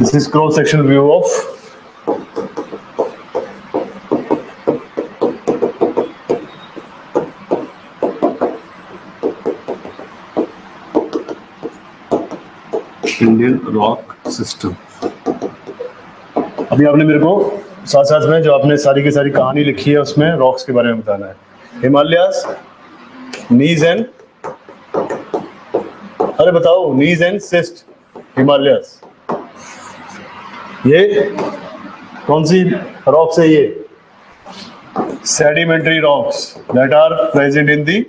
This is cross sectional view of Indian rock system. अभी आपने मेरे को साथ साथ में जो आपने सारी की सारी कहानी लिखी है उसमें रॉक्स के बारे में बताना है। हिमालयास, नीज एंड, अरे बताओ, नीज एंड सिस्ट हिमालयास, ये कौन सी रॉक्स है? ये sedimentary rocks that are present in the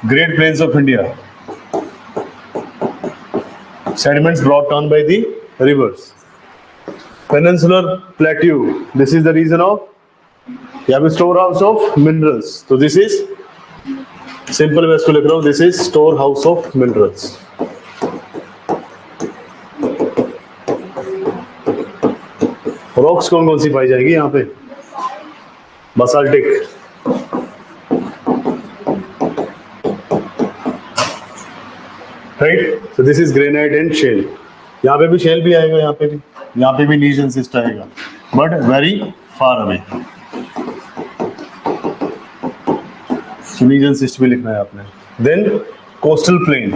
great plains of India, sediments brought down by the rivers। Peninsular plateau, this is the region of, you have a storehouse of minerals, so this is simple way इसको लिख रहा हूँ, this is storehouse of minerals। Rocks कौन कौन सी पाई जाएगी यहाँ पे? Basaltic, right, so this is granite and shale. यहाँ पे भी शेल भी आएगा, यहाँ पे भी नीज एंड सिस्ट आएगा, but very far away. Gneiss and schist भी लिखना है आपने। Then coastal plain,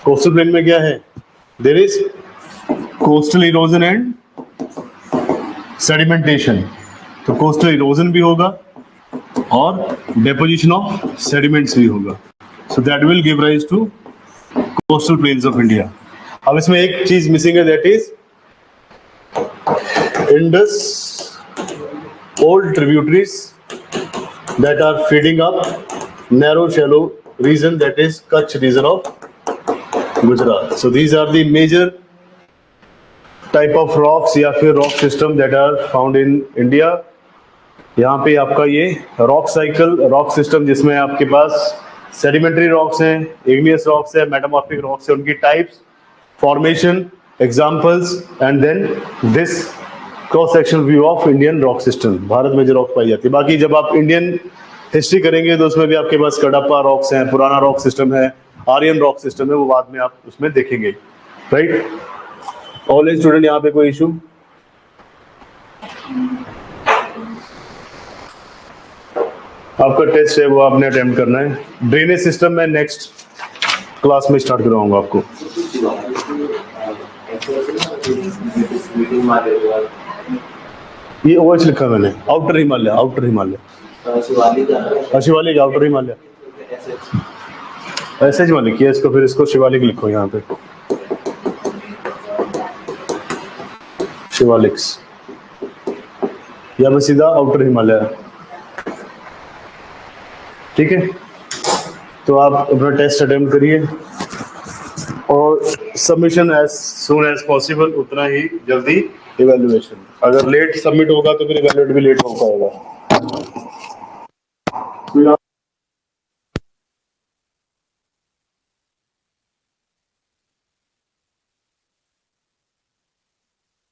coastal plain में क्या है? There is coastal erosion and sedimentation, तो कोस्टल इरोजन भी होगा और डेपोजिशन ऑफ सेडिमेंट्स भी होगा, so that will give rise to coastal plains of India. अब इसमें एक चीज मिसिंग है, that is Indus old tributaries that are feeding up narrow shallow region, that is Kutch region of Gujarat. So these are the major type of rocks या फिर rock system that are found in India. यहाँ पे आपका ये rock cycle rock system, जिसमें आपके पास sedimentary rocks हैं, इग्नियस रॉक्स है, मेटामॉर्फिक रॉक्स है, उनकी types, formation, examples, and then this cross sectional view of Indian rock system, Bharat में जो रॉक पाई जाती है। बाकी जब आप इंडियन हिस्ट्री करेंगे तो उसमें भी आपके पास कडप्पा रॉक्स हैं, पुराना रॉक सिस्टम है, आर्यन रॉक सिस्टम है, वो बाद में आप उसमें देखेंगे, राइट। ऑल स्टूडेंट, यहाँ पे कोई इशू? आपका टेस्ट है वो आपने अटेम्प्ट करना है। ड्रेनेज सिस्टम में नेक्स्ट क्लास में स्टार्ट करवाऊंगा आपको। ये ओएच लिखा मैंने, outer Himalaya, outer Himalaya, Shivalik, outer Himalaya, ऐसे ही लिखिए इसको, फिर इसको शिवालिक लिखो यहाँ पे, शिवालिक्स, या मैं सीधा आउटर हिमालय, ठीक है। तो आप अपना टेस्ट अटेम्प्ट करिए और submission as soon as possible, उतना ही जल्दी इवैल्यूएशन। अगर लेट सबमिट होगा तो फिर इवैल्यूएट भी लेट हो पाएगा।